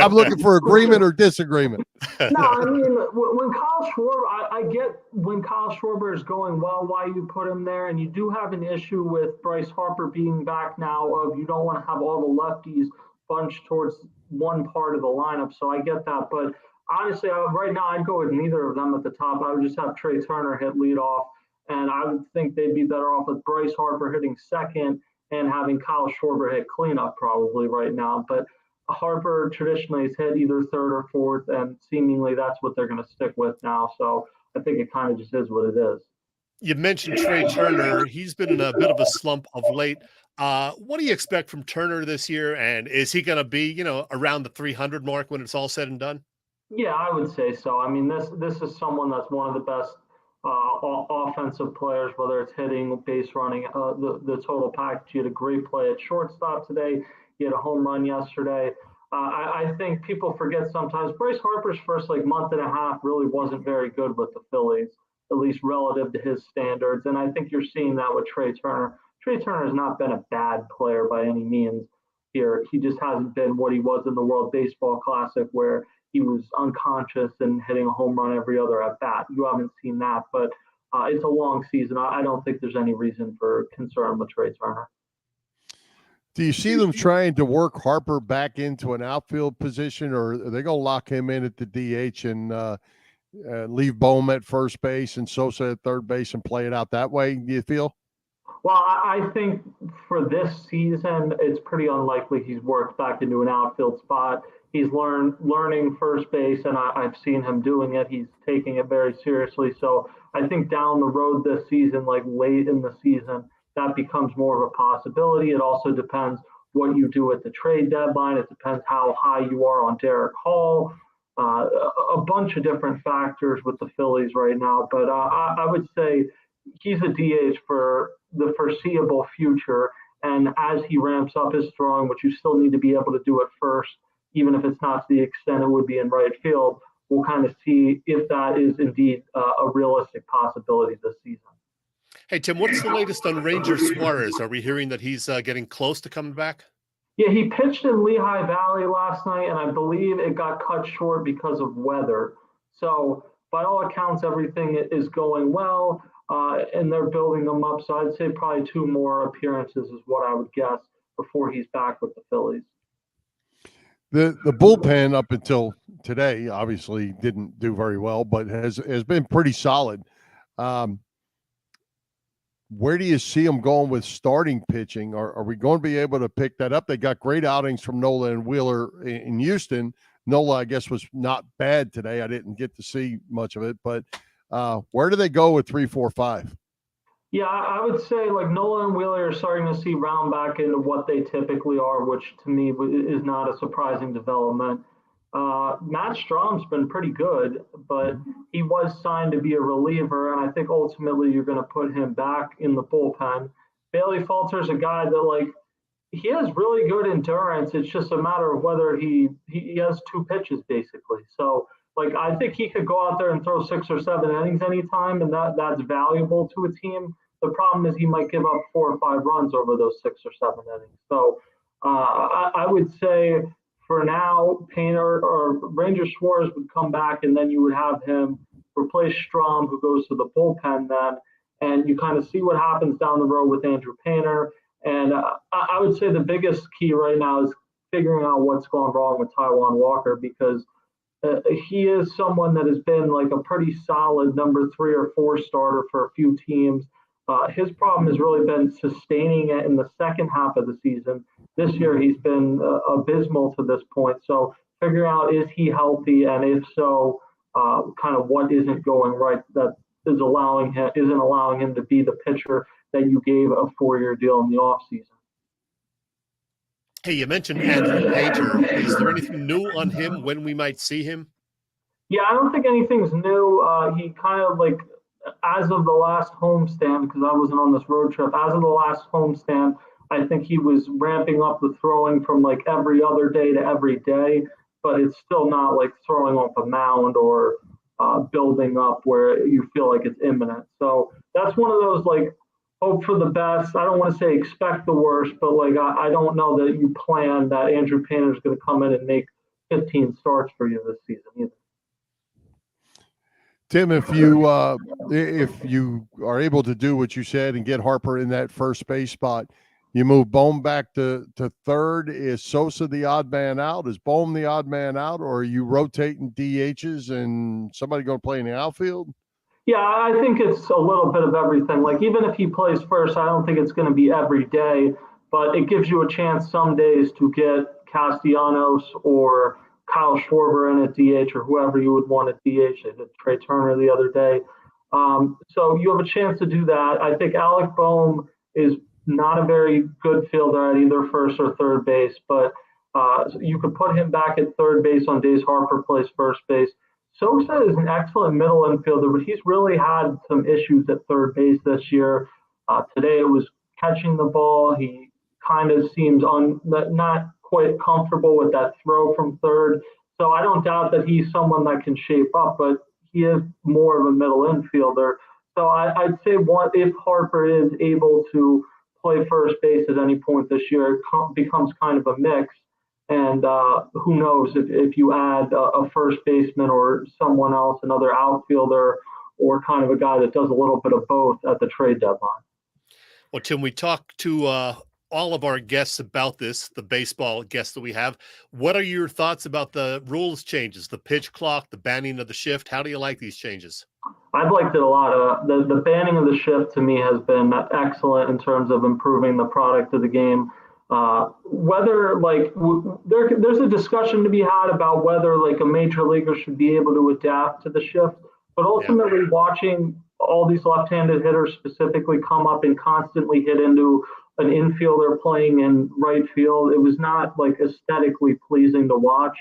I'm looking for agreement or disagreement. No, I mean, when Kyle Schwarber, I get when Kyle Schwarber is going well, why you put him there. And you do have an issue with Bryce Harper being back now of you don't want to have all the lefties bunched towards one part of the lineup. So I get that. But honestly, right now, I'd go with neither of them at the top. I would just have Trey Turner hit leadoff. And I would think they'd be better off with Bryce Harper hitting second and having Kyle Schwarber hit cleanup probably right now. But Harper traditionally has hit either third or fourth, and seemingly that's what they're going to stick with now. So I think it kind of just is what it is. You mentioned Trey Turner. He's been in a bit of a slump of late. What do you expect from Turner this year? And is he going to be, around the 300 mark when it's all said and done? Yeah, I would say so. I mean, this is someone that's one of the best offensive players, whether it's hitting, base running, the total package. He had a great play at shortstop today. He had a home run yesterday. I think people forget sometimes Bryce Harper's first month and a half really wasn't very good with the Phillies, at least relative to his standards. And I think you're seeing that with Trey Turner. Trey Turner has not been a bad player by any means here. He just hasn't been what he was in the World Baseball Classic, where he was unconscious and hitting a home run every other at bat. You haven't seen that, but it's a long season. I don't think there's any reason for concern with Trey Turner. Do you see them trying to work Harper back into an outfield position, or are they going to lock him in at the DH and leave Bohm at first base and Sosa at third base and play it out that way, do you feel? Well, I think for this season, it's pretty unlikely he's worked back into an outfield spot. He's learning first base, and I've seen him doing it. He's taking it very seriously. So I think down the road this season, late in the season, that becomes more of a possibility. It also depends what you do at the trade deadline. It depends how high you are on Derek Hall. A bunch of different factors with the Phillies right now. But I would say he's a DH for the foreseeable future. And as he ramps up his throwing, which you still need to be able to do at first, even if it's not to the extent it would be in right field, we'll kind of see if that is indeed a realistic possibility this season. Hey, Tim, what's the latest on Ranger Suarez? Are we hearing that he's getting close to coming back? Yeah, he pitched in Lehigh Valley last night, and I believe it got cut short because of weather. So by all accounts, everything is going well. and they're building them up. So I'd say probably 2 more appearances is what I would guess before he's back with the Phillies. The bullpen up until today obviously didn't do very well, but has been pretty solid. Where do you see them going with starting pitching? Are we going to be able to pick that up? They got great outings from Nola and Wheeler in Houston. Nola, I guess, was not bad today. I didn't get to see much of it, but where do they go with 3, 4, 5? Yeah, I would say like Nola and Wheeler are starting to see round back into what they typically are, which to me is not a surprising development. Matt Strom's been pretty good, but he was signed to be a reliever, and I think ultimately you're going to put him back in the bullpen. Bailey Falter's a guy that, like, he has really good endurance. It's just a matter of whether he has 2 pitches, basically. So, like, I think he could go out there and throw 6 or 7 innings anytime, and that's valuable to a team. The problem is he might give up 4 or 5 runs over those 6 or 7 innings. So I would say for now, Painter or Ranger Suarez would come back, and then you would have him replace Strom, who goes to the bullpen then, and you kind of see what happens down the road with Andrew Painter. And I would say the biggest key right now is figuring out what's going wrong with Taijuan Walker, because he is someone that has been like a pretty solid number 3 or 4 starter for a few teams. His problem has really been sustaining it in the second half of the season. This year, he's been abysmal to this point. So figuring out, is he healthy? And if so, kind of what isn't going right that isn't allowing him to be the pitcher that you gave a 4-year deal in the offseason. Hey, you mentioned Andrew Painter. Is there anything new on him, when we might see him? Yeah, I don't think anything's new. He kind of like, as of the last homestand, because I wasn't on this road trip, as of the last homestand, I think he was ramping up the throwing from like every other day to every day, but it's still not like throwing off a mound or building up where you feel like it's imminent. So that's one of those, like, hope for the best. I don't want to say expect the worst, but like I don't know that you plan that Andrew Painter is going to come in and make 15 starts for you this season either. Tim, if you are able to do what you said and get Harper in that first base spot, you move Bohm back to third. Is Sosa the odd man out? Is Bohm the odd man out? Or are you rotating DHs and somebody going to play in the outfield? Yeah, I think it's a little bit of everything. Like, even if he plays first, I don't think it's going to be every day, but it gives you a chance some days to get Castellanos or Kyle Schwarber in at DH, or whoever you would want at DH. They did Trey Turner the other day. So you have a chance to do that. I think Alec Bohm is not a very good fielder at either first or third base, but you could put him back at third base on days Harper plays first base. Sosa is an excellent middle infielder, but he's really had some issues at third base this year. Today it was catching the ball. He kind of seems not quite comfortable with that throw from third. So I don't doubt that he's someone that can shape up, but he is more of a middle infielder. So I'd say if Harper is able to play first base at any point this year, it becomes kind of a mix. And who knows if you add a first baseman or someone else, another outfielder, or kind of a guy that does a little bit of both at the trade deadline. Well, Tim, we talked to all of our guests about this, the baseball guests that we have. What are your thoughts about the rules changes, the pitch clock, the banning of the shift? How do you like these changes? I've liked it a lot. The banning of the shift to me has been excellent in terms of improving the product of the game. Whether like there's a discussion to be had about whether like a major leaguer should be able to adapt to the shift, but ultimately watching all these left-handed hitters specifically come up and constantly hit into an infielder playing in right field, it was not like aesthetically pleasing to watch.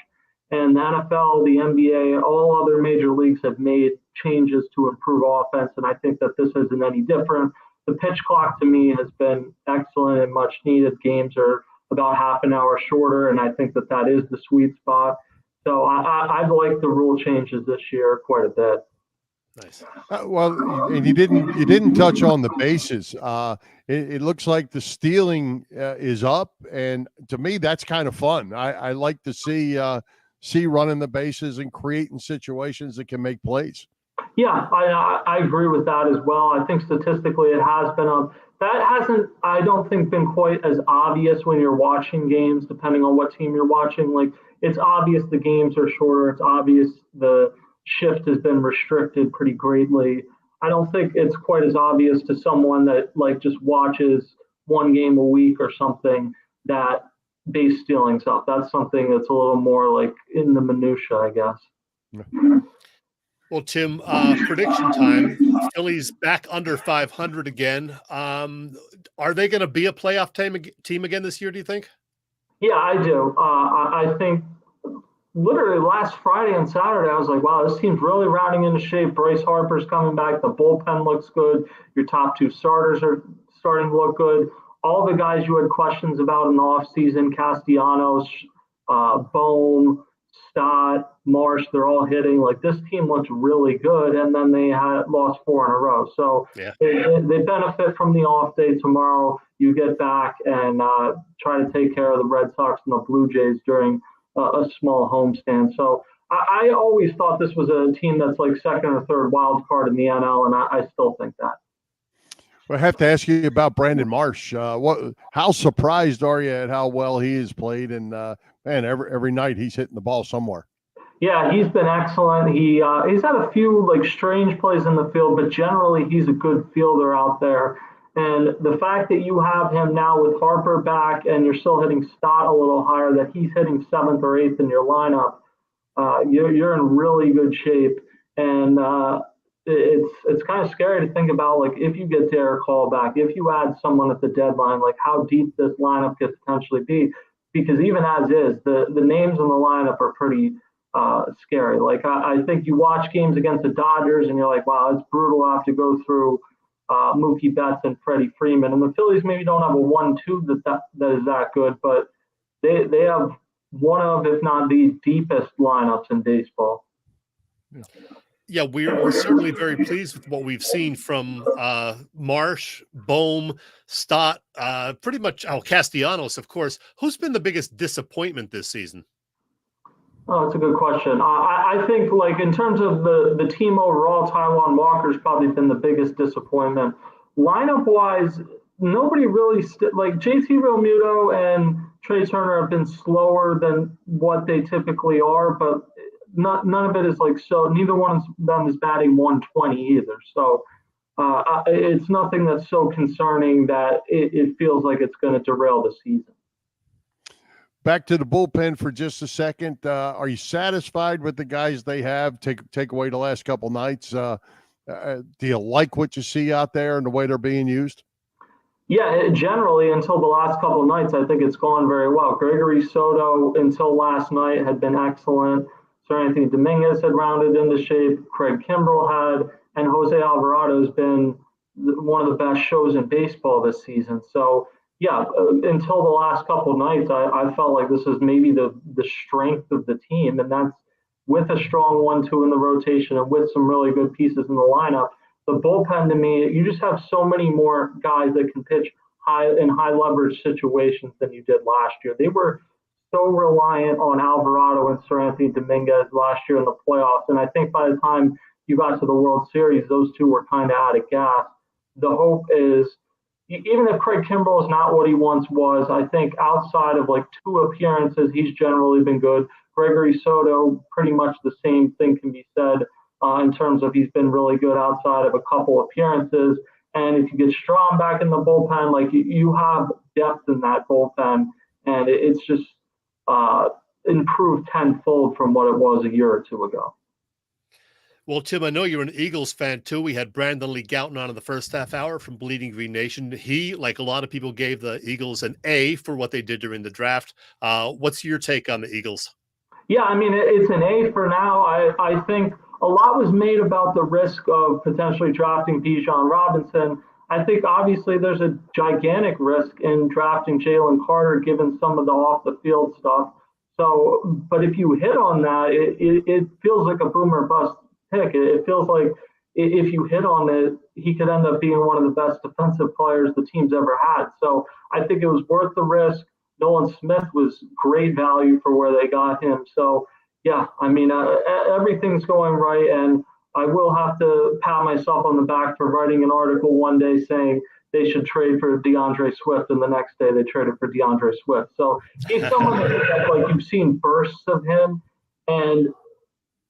And the NFL, the NBA, all other major leagues have made changes to improve offense, and I think that this isn't any different. The pitch clock to me has been excellent and much needed. Games are about half an hour shorter, and I think that is the sweet spot. So I've liked the rule changes this year quite a bit. Nice. Well, and you didn't touch on the bases. It looks like the stealing is up, and to me that's kind of fun. I like to see running the bases and creating situations that can make plays. Yeah, I agree with that as well. I think statistically it has been that hasn't, I don't think, been quite as obvious when you're watching games, depending on what team you're watching. Like, it's obvious the games are shorter. It's obvious the shift has been restricted pretty greatly. I don't think it's quite as obvious to someone that like just watches one game a week or something that base stealing's up. That's something that's a little more like in the minutia, I guess. Well, Tim, prediction time. Phillies back under 500 again. Are they going to be a playoff team again this year, do you think? Yeah, I do. I think literally last Friday and Saturday, I was like, wow, this team's really rounding into shape. Bryce Harper's coming back. The bullpen looks good. Your top two starters are starting to look good. All the guys you had questions about in the offseason, Castellanos, Bohm, Stott, Marsh, they're all hitting. Like, this team looks really good, and then they had lost 4 in a row. So yeah. they benefit from the off day tomorrow. You get back and try to take care of the Red Sox and the Blue Jays during a small homestand. So I always thought this was a team that's like second or third wild card in the NL, and I still think that. Well, I have to ask you about Brandon Marsh. How surprised are you at how well he has played? And man, every night he's hitting the ball somewhere. Yeah, he's been excellent. He's had a few like strange plays in the field, but generally he's a good fielder out there. And the fact that you have him now with Harper back and you're still hitting Stott a little higher, that he's hitting 7th or 8th in your lineup, you're in really good shape. And it's kind of scary to think about, like, if you get Derek Hall back, if you add someone at the deadline, like how deep this lineup could potentially be. Because even as is, the names in the lineup are pretty scary. Like, I think you watch games against the Dodgers and you're like, wow, it's brutal to have to go through Mookie Betts and Freddie Freeman. And the Phillies maybe don't have a 1-2 that is that good, but they have one of, if not the deepest lineups in baseball. Yeah, we're certainly very pleased with what we've seen from Marsh, Bohm, Stott, pretty much Castellanos, of course. Who's been the biggest disappointment this season? Oh, that's a good question. I think, like, in terms of the team overall, Taijuan Walker's probably been the biggest disappointment. Lineup-wise, nobody really like JT Realmuto and Trey Turner have been slower than what they typically are, but none of it is like so. Neither one of them is batting 120 either. So it's nothing that's so concerning that it feels like it's going to derail the season. Back to the bullpen for just a second. Are you satisfied with the guys they have? Take away the last couple nights. Do you like what you see out there and the way they're being used? Yeah, generally until the last couple of nights, I think it's gone very well. Gregory Soto until last night had been excellent. Sir Anthony Dominguez had rounded into shape. Craig Kimbrell had, and Jose Alvarado has been one of the best shows in baseball this season. So yeah, until the last couple of nights, I felt like this is maybe the strength of the team, and that's with a strong 1-2 in the rotation and with some really good pieces in the lineup. The bullpen, to me, you just have so many more guys that can pitch in high leverage situations than you did last year. They were so reliant on Alvarado and Sir Anthony Dominguez last year in the playoffs, and I think by the time you got to the World Series, those two were kind of out of gas. The hope is, even if Craig Kimbrell is not what he once was, I think outside of like 2 appearances, he's generally been good. Gregory Soto, pretty much the same thing can be said in terms of he's been really good outside of a couple appearances. And if you get Strahm back in the bullpen, like you have depth in that bullpen, and it's just improved tenfold from what it was a year or two ago. Well, Tim, I know you're an Eagles fan too. We had Brandon Lee Gowton on in the first half hour from Bleeding Green Nation. He, like a lot of people, gave the Eagles an A for what they did during the draft. What's your take on the Eagles? Yeah, I mean, it's an A for now. I think a lot was made about the risk of potentially drafting Bijan Robinson. I think obviously there's a gigantic risk in drafting Jalen Carter given some of the off-the-field stuff. So, but if you hit on that, it feels like a boom or bust pick. It feels like if you hit on it, he could end up being one of the best defensive players the team's ever had. So I think it was worth the risk. Nolan Smith was great value for where they got him. So, yeah, I mean, everything's going right. And I will have to pat myself on the back for writing an article one day saying they should trade for DeAndre Swift, and the next day they traded for DeAndre Swift. So he's someone that like you've seen bursts of him, and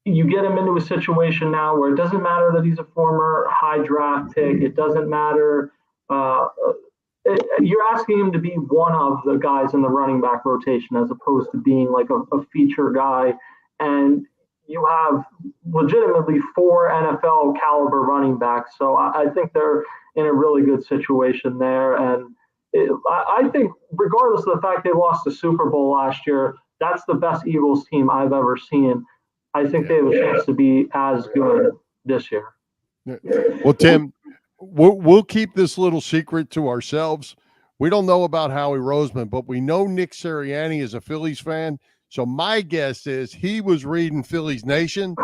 you get him into a situation now where it doesn't matter that he's a former high draft pick. It doesn't matter. You're asking him to be one of the guys in the running back rotation as opposed to being like a feature guy. And you have legitimately 4 NFL caliber running backs. So I think they're in a really good situation there. And I think regardless of the fact they lost the Super Bowl last year, that's the best Eagles team I've ever seen. I think they have a chance to be as good this year. Well, Tim, we'll keep this little secret to ourselves. We don't know about Howie Roseman, but we know Nick Sirianni is a Phillies fan. So my guess is he was reading Phillies Nation,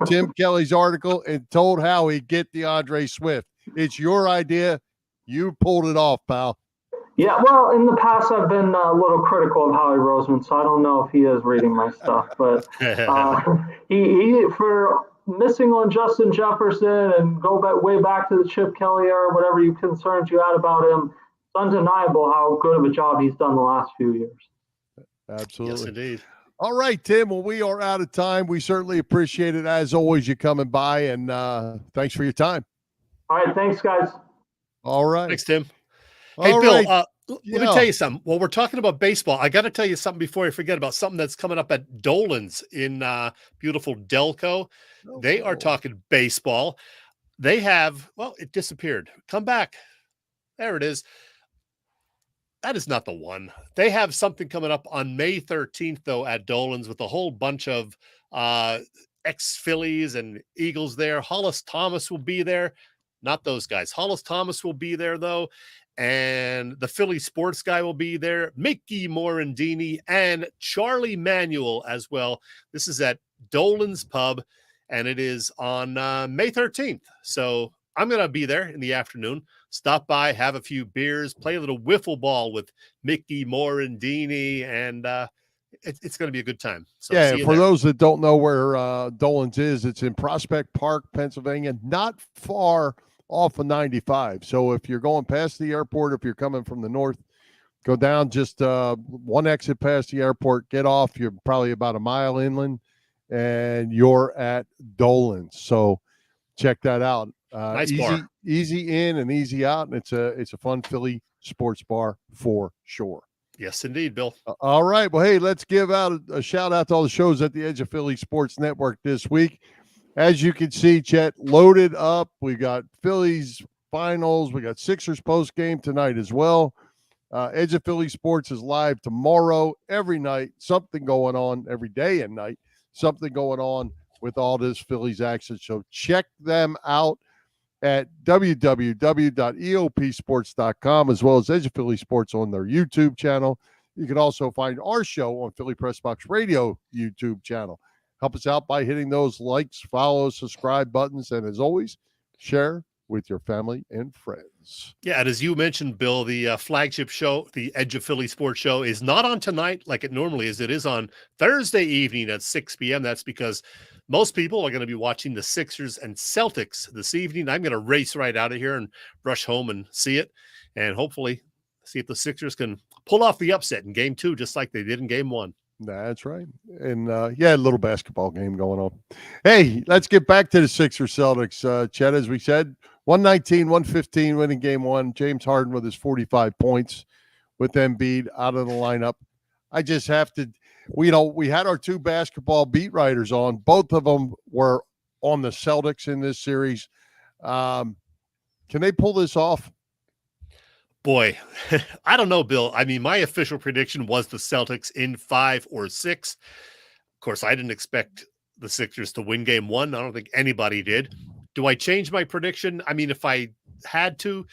Tim Kelly's article, and told Howie, get DeAndre Swift. It's your idea. You pulled it off, pal. Yeah, well, in the past, I've been a little critical of Howie Roseman, so I don't know if he is reading my stuff. But he for missing on Justin Jefferson and go back way back to the Chip Kelly era, whatever concerns you had about him, it's undeniable how good of a job he's done the last few years. Absolutely. Yes, indeed. All right, Tim. Well, we are out of time. We certainly appreciate it, as always, you coming by, and thanks for your time. All right, thanks, guys. All right. Thanks, Tim. Hey, All Bill, right. let me tell you something. While we're talking about baseball, I got to tell you something before I forget about something that's coming up at Dolan's in beautiful Delco. They are talking baseball. They have, well, it disappeared. Come back. There it is. That is not the one. They have something coming up on May 13th, though, at Dolan's with a whole bunch of ex-Phillies and Eagles there. Hollis Thomas will be there. Not those guys. Hollis Thomas will be there, though. And the Philly sports guy will be there. Mickey Morandini and Charlie Manuel as well. This is at Dolan's Pub, and it is on May 13th. So I'm going to be there in the afternoon. Stop by, have a few beers, play a little wiffle ball with Mickey Morandini, and it's going to be a good time. So yeah, for those that don't know where Dolan's is, it's in Prospect Park, Pennsylvania, not far off of 95. So if you're going past the airport, if you're coming from the north, go down just one exit past the airport, get off. You're probably about a mile inland, and you're at Dolan's. So check that out. Nice bar. Easy in and easy out, and it's a fun Philly sports bar for sure. Yes, indeed, Bill. All right. Well, hey, let's give out a shout out to all the shows at the Edge of Philly Sports Network this week. As you can see, Chet, loaded up. We got Phillies finals. We got Sixers post game tonight as well. Edge of Philly Sports is live tomorrow. Every night, something going on. Every day and night, something going on with all this Phillies action. So check them out at www.eopsports.com, as well as Edge of Philly Sports on their YouTube channel. You can also find our show on Philly Press Box Radio YouTube channel. Help us out by hitting those likes, follow, subscribe buttons, and as always, share with your family and friends. Yeah, and as you mentioned, Bill, the flagship show, the Edge of Philly Sports Show, is not on tonight like it normally is. It is on Thursday evening at 6 p.m. That's because most people are going to be watching the Sixers and Celtics this evening. I'm going to race right out of here and rush home and see it, and hopefully see if the Sixers can pull off the upset in Game 2, just like they did in Game 1. That's right. And, a little basketball game going on. Hey, let's get back to the Sixers Celtics. Chet, as we said, 119-115 winning Game 1. James Harden with his 45 points with Embiid out of the lineup. I just have to we had our two basketball beat writers on. Both of them were on the Celtics in this series. Can they pull this off? Boy, I don't know, Bill. I mean, my official prediction was the Celtics in 5 or 6. Of course, I didn't expect the Sixers to win Game 1. I don't think anybody did. Do I change my prediction? I mean, if I had to,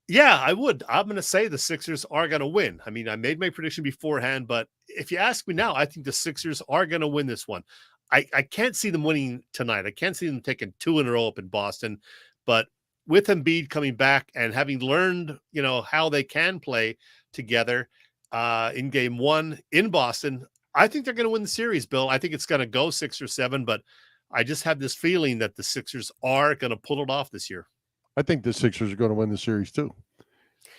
yeah, I would. I'm going to say the Sixers are going to win. I mean, I made my prediction beforehand, but if you ask me now, I think the Sixers are going to win this one. I can't see them winning tonight. I can't see them taking 2 in a row up in Boston, but with Embiid coming back and having learned, how they can play together in Game 1 in Boston, I think they're going to win the series, Bill. I think it's going to go 6 or 7, but I just have this feeling that the Sixers are going to pull it off this year. I think the Sixers are going to win the series too.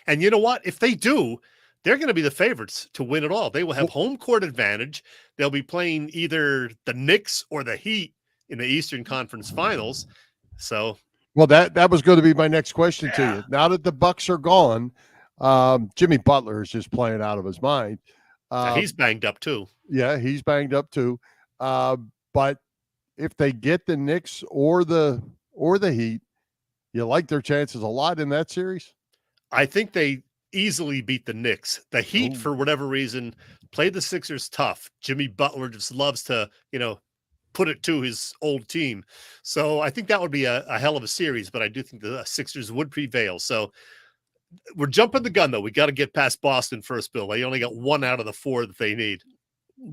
And you know what? If they do, they're going to be the favorites to win it all. They will have home court advantage. They'll be playing either the Knicks or the Heat in the Eastern Conference Finals. So, well, that was going to be my next question to you. Now that the Bucks are gone, Jimmy Butler is just playing out of his mind. He's banged up too. Yeah, he's banged up too. But if they get the Knicks or the Heat, you like their chances a lot in that series? I think they easily beat the Knicks. The Heat, for whatever reason, played the Sixers tough. Jimmy Butler just loves to, put it to his old team. So I think that would be a hell of a series, but I do think the Sixers would prevail. So we're jumping the gun, though. We got to get past Boston first, Bill. They only got 1 out of the 4 that they need.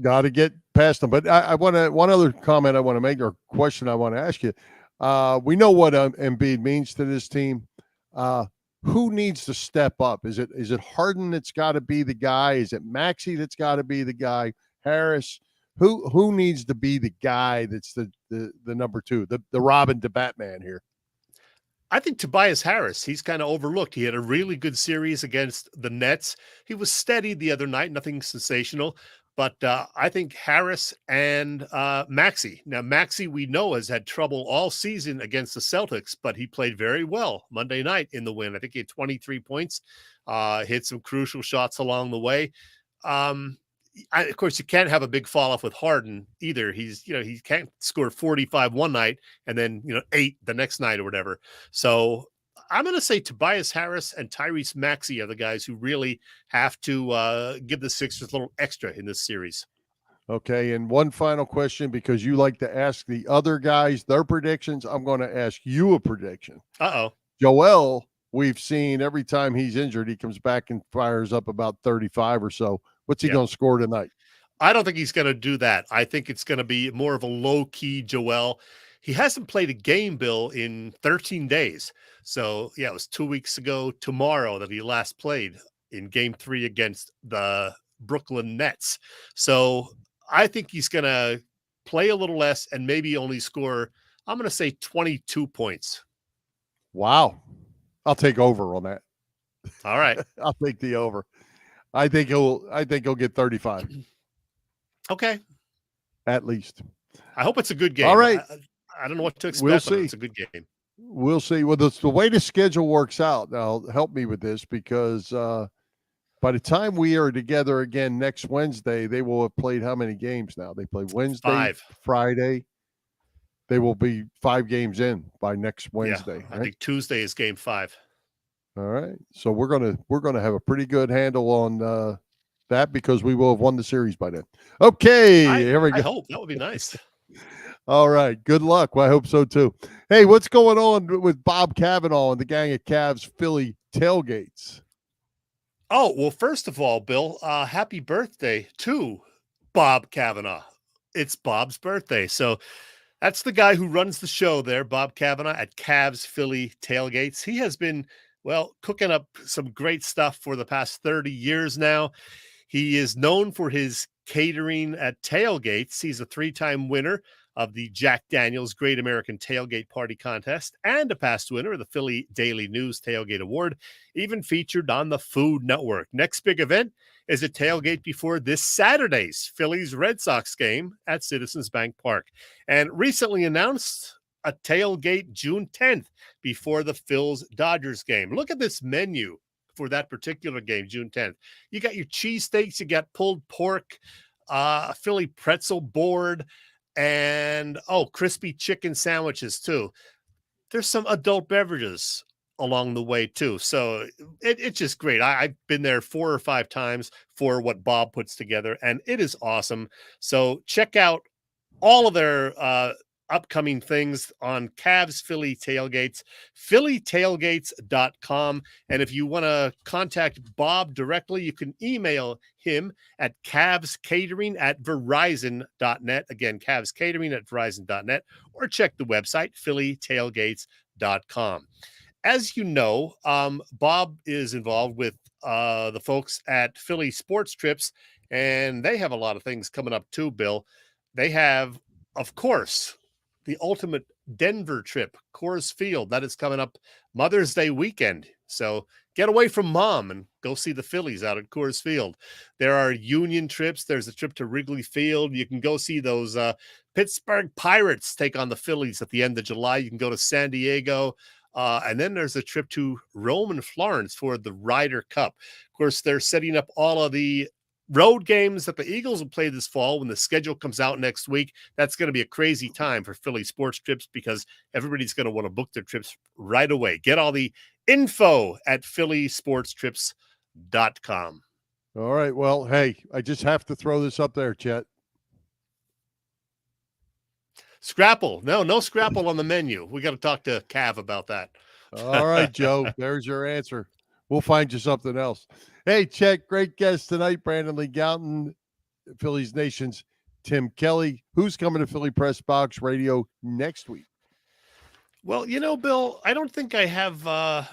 Got to get past them. But I want to, one other comment I want to make, or question I want to ask you. We know what Embiid means to this team. Who needs to step up? Is it Harden that's got to be the guy? Is it Maxey that's got to be the guy? Harris? Who needs to be the guy that's the number 2, the Robin to Batman here? I think Tobias Harris, he's kind of overlooked. He had a really good series against the Nets. He was steady the other night, nothing sensational. But I think Harris and Maxey. Now, Maxey, we know, has had trouble all season against the Celtics, but he played very well Monday night in the win. I think he had 23 points, hit some crucial shots along the way. Of course, you can't have a big fall off with Harden either. He can't score 45 one night and then, 8 the next night or whatever. So I'm going to say Tobias Harris and Tyrese Maxey are the guys who really have to give the Sixers a little extra in this series. Okay, and one final question, because you like to ask the other guys their predictions. I'm going to ask you a prediction. Joel, we've seen every time he's injured, he comes back and fires up about 35 or so. What's he going to score tonight? I don't think he's going to do that. I think it's going to be more of a low-key Joel. He hasn't played a game, Bill, in 13 days. So, it was 2 weeks ago tomorrow that he last played in Game 3 against the Brooklyn Nets. So I think he's going to play a little less and maybe only score, I'm going to say 22 points. Wow. I'll take over on that. All right. I'll take the over. I think he'll get 35. Okay. At least. I hope it's a good game. All right. I don't know what to expect. We'll see. It's a good game. We'll see. Well, the way the schedule works out, now help me with this, because by the time we are together again next Wednesday, they will have played how many games now? They play Wednesday, 5. Friday. They will be 5 games in by next Wednesday. Yeah, I think Tuesday is Game 5. All right. So we're gonna have a pretty good handle on that, because we will have won the series by then. Okay, here we go. I hope that would be nice. All right. Good luck. Well, I hope so too. Hey, what's going on with Bob Cavanaugh and the gang of Cavs Philly tailgates? Oh, well, first of all, Bill, happy birthday to Bob Cavanaugh. It's Bob's birthday. So that's the guy who runs the show there, Bob Cavanaugh at Cavs Philly tailgates. He has been, cooking up some great stuff for the past 30 years now. He is known for his catering at tailgates. He's a 3-time winner of the Jack Daniels Great American Tailgate Party Contest and a past winner of the Philly Daily News Tailgate Award, even featured on the Food Network. Next big event is a tailgate before this Saturday's Phillies Red Sox game at Citizens Bank Park, and recently announced a tailgate June 10th before the Phils Dodgers game. Look at this menu for that particular game, June 10th. You got your cheesesteaks, you got pulled pork, a Philly pretzel board, and crispy chicken sandwiches too. There's some adult beverages along the way too. So it's just great. I've been there 4 or 5 times for what Bob puts together, and it is awesome. So check out all of their upcoming things on Cavs Philly Tailgates, phillytailgates.com. And if you want to contact Bob directly, you can email him at cavscatering@verizon.net. Again, cavscatering@verizon.net, or check the website, phillytailgates.com. As you know, Bob is involved with the folks at Philly Sports Trips, and they have a lot of things coming up too, Bill. They have, of course, the ultimate Denver trip, Coors Field. That is coming up Mother's Day weekend. So get away from mom and go see the Phillies out at Coors Field. There are union trips. There's a trip to Wrigley Field. You can go see those Pittsburgh Pirates take on the Phillies at the end of July. You can go to San Diego. And then there's a trip to Rome and Florence for the Ryder Cup. Of course, they're setting up all of the road games that the Eagles will play this fall when the schedule comes out next week. That's going to be a crazy time for Philly sports trips because everybody's going to want to book their trips right away. Get all the info at phillysportstrips.com. All right. Well, hey, I just have to throw this up there, Chet. Scrapple. No Scrapple on the menu. We got to talk to Cav about that. All right, Joe. There's your answer. We'll find you something else. Hey, Chet, great guest tonight. Brandon Lee Gowton, Phillies Nation's Tim Kelly. Who's coming to Philly Press Box Radio next week? Well, Bill, I don't think I have a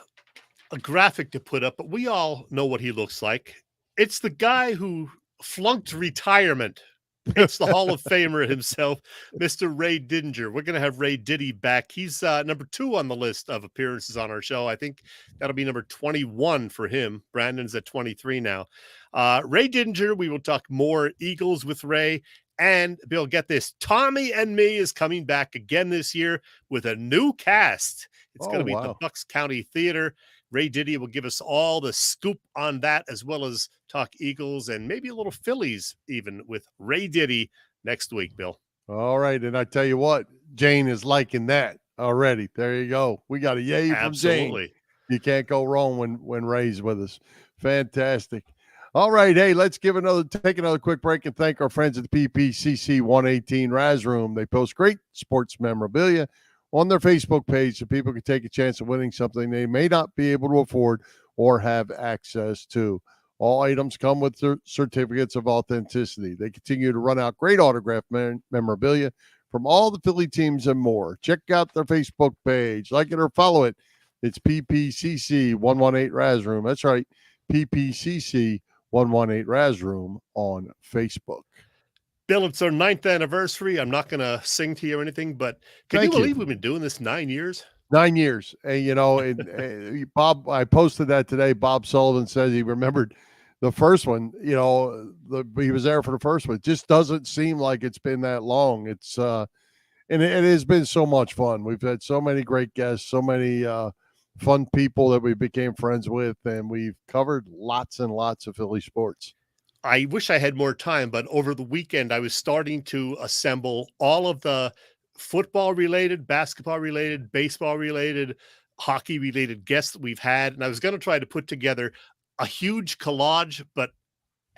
graphic to put up, but we all know what he looks like. It's the guy who flunked retirement. It's the Hall of Famer himself, Mr. Ray Didinger. We're going to have Ray Diddy back. He's number 2 on the list of appearances on our show. I think that'll be number 21 for him. Brandon's at 23 now. Ray Didinger, we will talk more Eagles with Ray. And Bill, get this. Tommy and Me is coming back again this year with a new cast. It's going to be at the Bucks County Theater. Ray Diddy will give us all the scoop on that, as well as talk Eagles and maybe a little Phillies even with Ray Diddy next week, Bill. All right. And I tell you what, Jane is liking that already. There you go. We got a yay from Jane. You can't go wrong when Ray's with us. Fantastic. All right. Hey, let's take another quick break and thank our friends at the PPCC 118 Raz Room. They post great sports memorabilia on their Facebook page so people can take a chance of winning something they may not be able to afford or have access to. All items come with certificates of authenticity. They continue to run out great autograph memorabilia from all the Philly teams and more. Check out their Facebook page. Like it or follow it. It's PPCC 118 Raz Room. That's right, PPCC 118 Raz Room on Facebook. Bill, it's our 9th anniversary. I'm not going to sing to you or anything, but can you believe we've been doing this 9 years? 9 years. And, Bob, I posted that today. Bob Sullivan says he remembered the first one. He was there for the first one. It just doesn't seem like it's been that long. It's and it has been so much fun. We've had so many great guests, so many fun people that we became friends with, and we've covered lots and lots of Philly sports. I wish I had more time, but over the weekend, I was starting to assemble all of the football-related, basketball-related, baseball-related, hockey-related guests that we've had, and I was going to try to put together a huge collage, but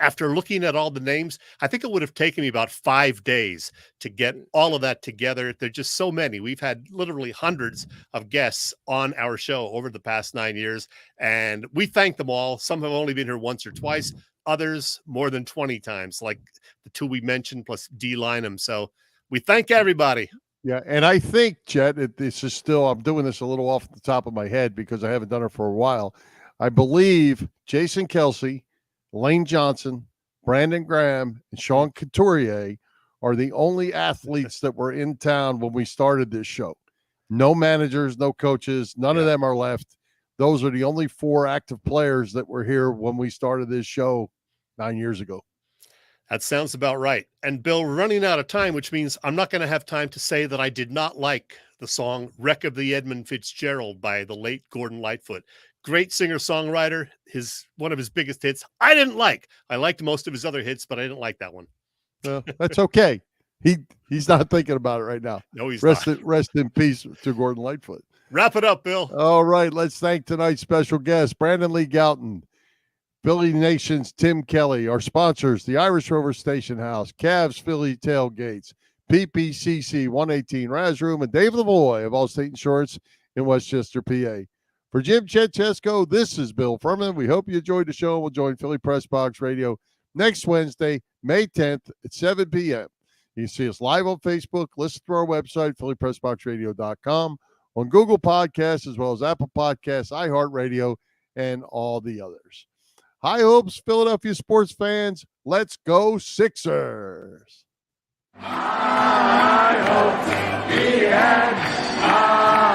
after looking at all the names, I think it would have taken me about 5 days to get all of that together. There's just so many. We've had literally hundreds of guests on our show over the past 9 years, and we thank them all. Some have only been here once or twice. Others more than 20 times, like the 2 we mentioned, plus D. Lynham. So we thank everybody. Yeah, and I think, Chet, this is still, I'm doing this a little off the top of my head because I haven't done it for a while. I believe Jason Kelsey, Lane Johnson, Brandon Graham, and Sean Couturier are the only athletes that were in town when we started this show. No managers, no coaches, none of them are left. Those are the only 4 active players that were here when we started this show 9 years ago. That sounds about right. And Bill, we're running out of time, which means I'm not going to have time to say that I did not like the song Wreck of the Edmund Fitzgerald by the late Gordon Lightfoot. Great singer-songwriter. One of his biggest hits. I didn't like. I liked most of his other hits, but I didn't like that one. That's okay. He's not thinking about it right now. No, he's not. Rest in peace to Gordon Lightfoot. Wrap it up, Bill. All right, let's thank tonight's special guest, Brandon Lee Gowton, Philly Nation's Tim Kelly, our sponsors, the Irish Rover Station House, Cavs Philly Tailgates, PPCC 118 Raz Room, and Dave Lavoie of Allstate Insurance in Westchester, PA. For Jim Chet Chesko, this is Bill Furman. We hope you enjoyed the show. We'll join Philly Press Box Radio next Wednesday, May 10th at 7 p.m. You can see us live on Facebook, listen to our website, phillypressboxradio.com, on Google Podcasts, as well as Apple Podcasts, iHeartRadio, and all the others. High hopes, Philadelphia sports fans. Let's go Sixers. I hope the end.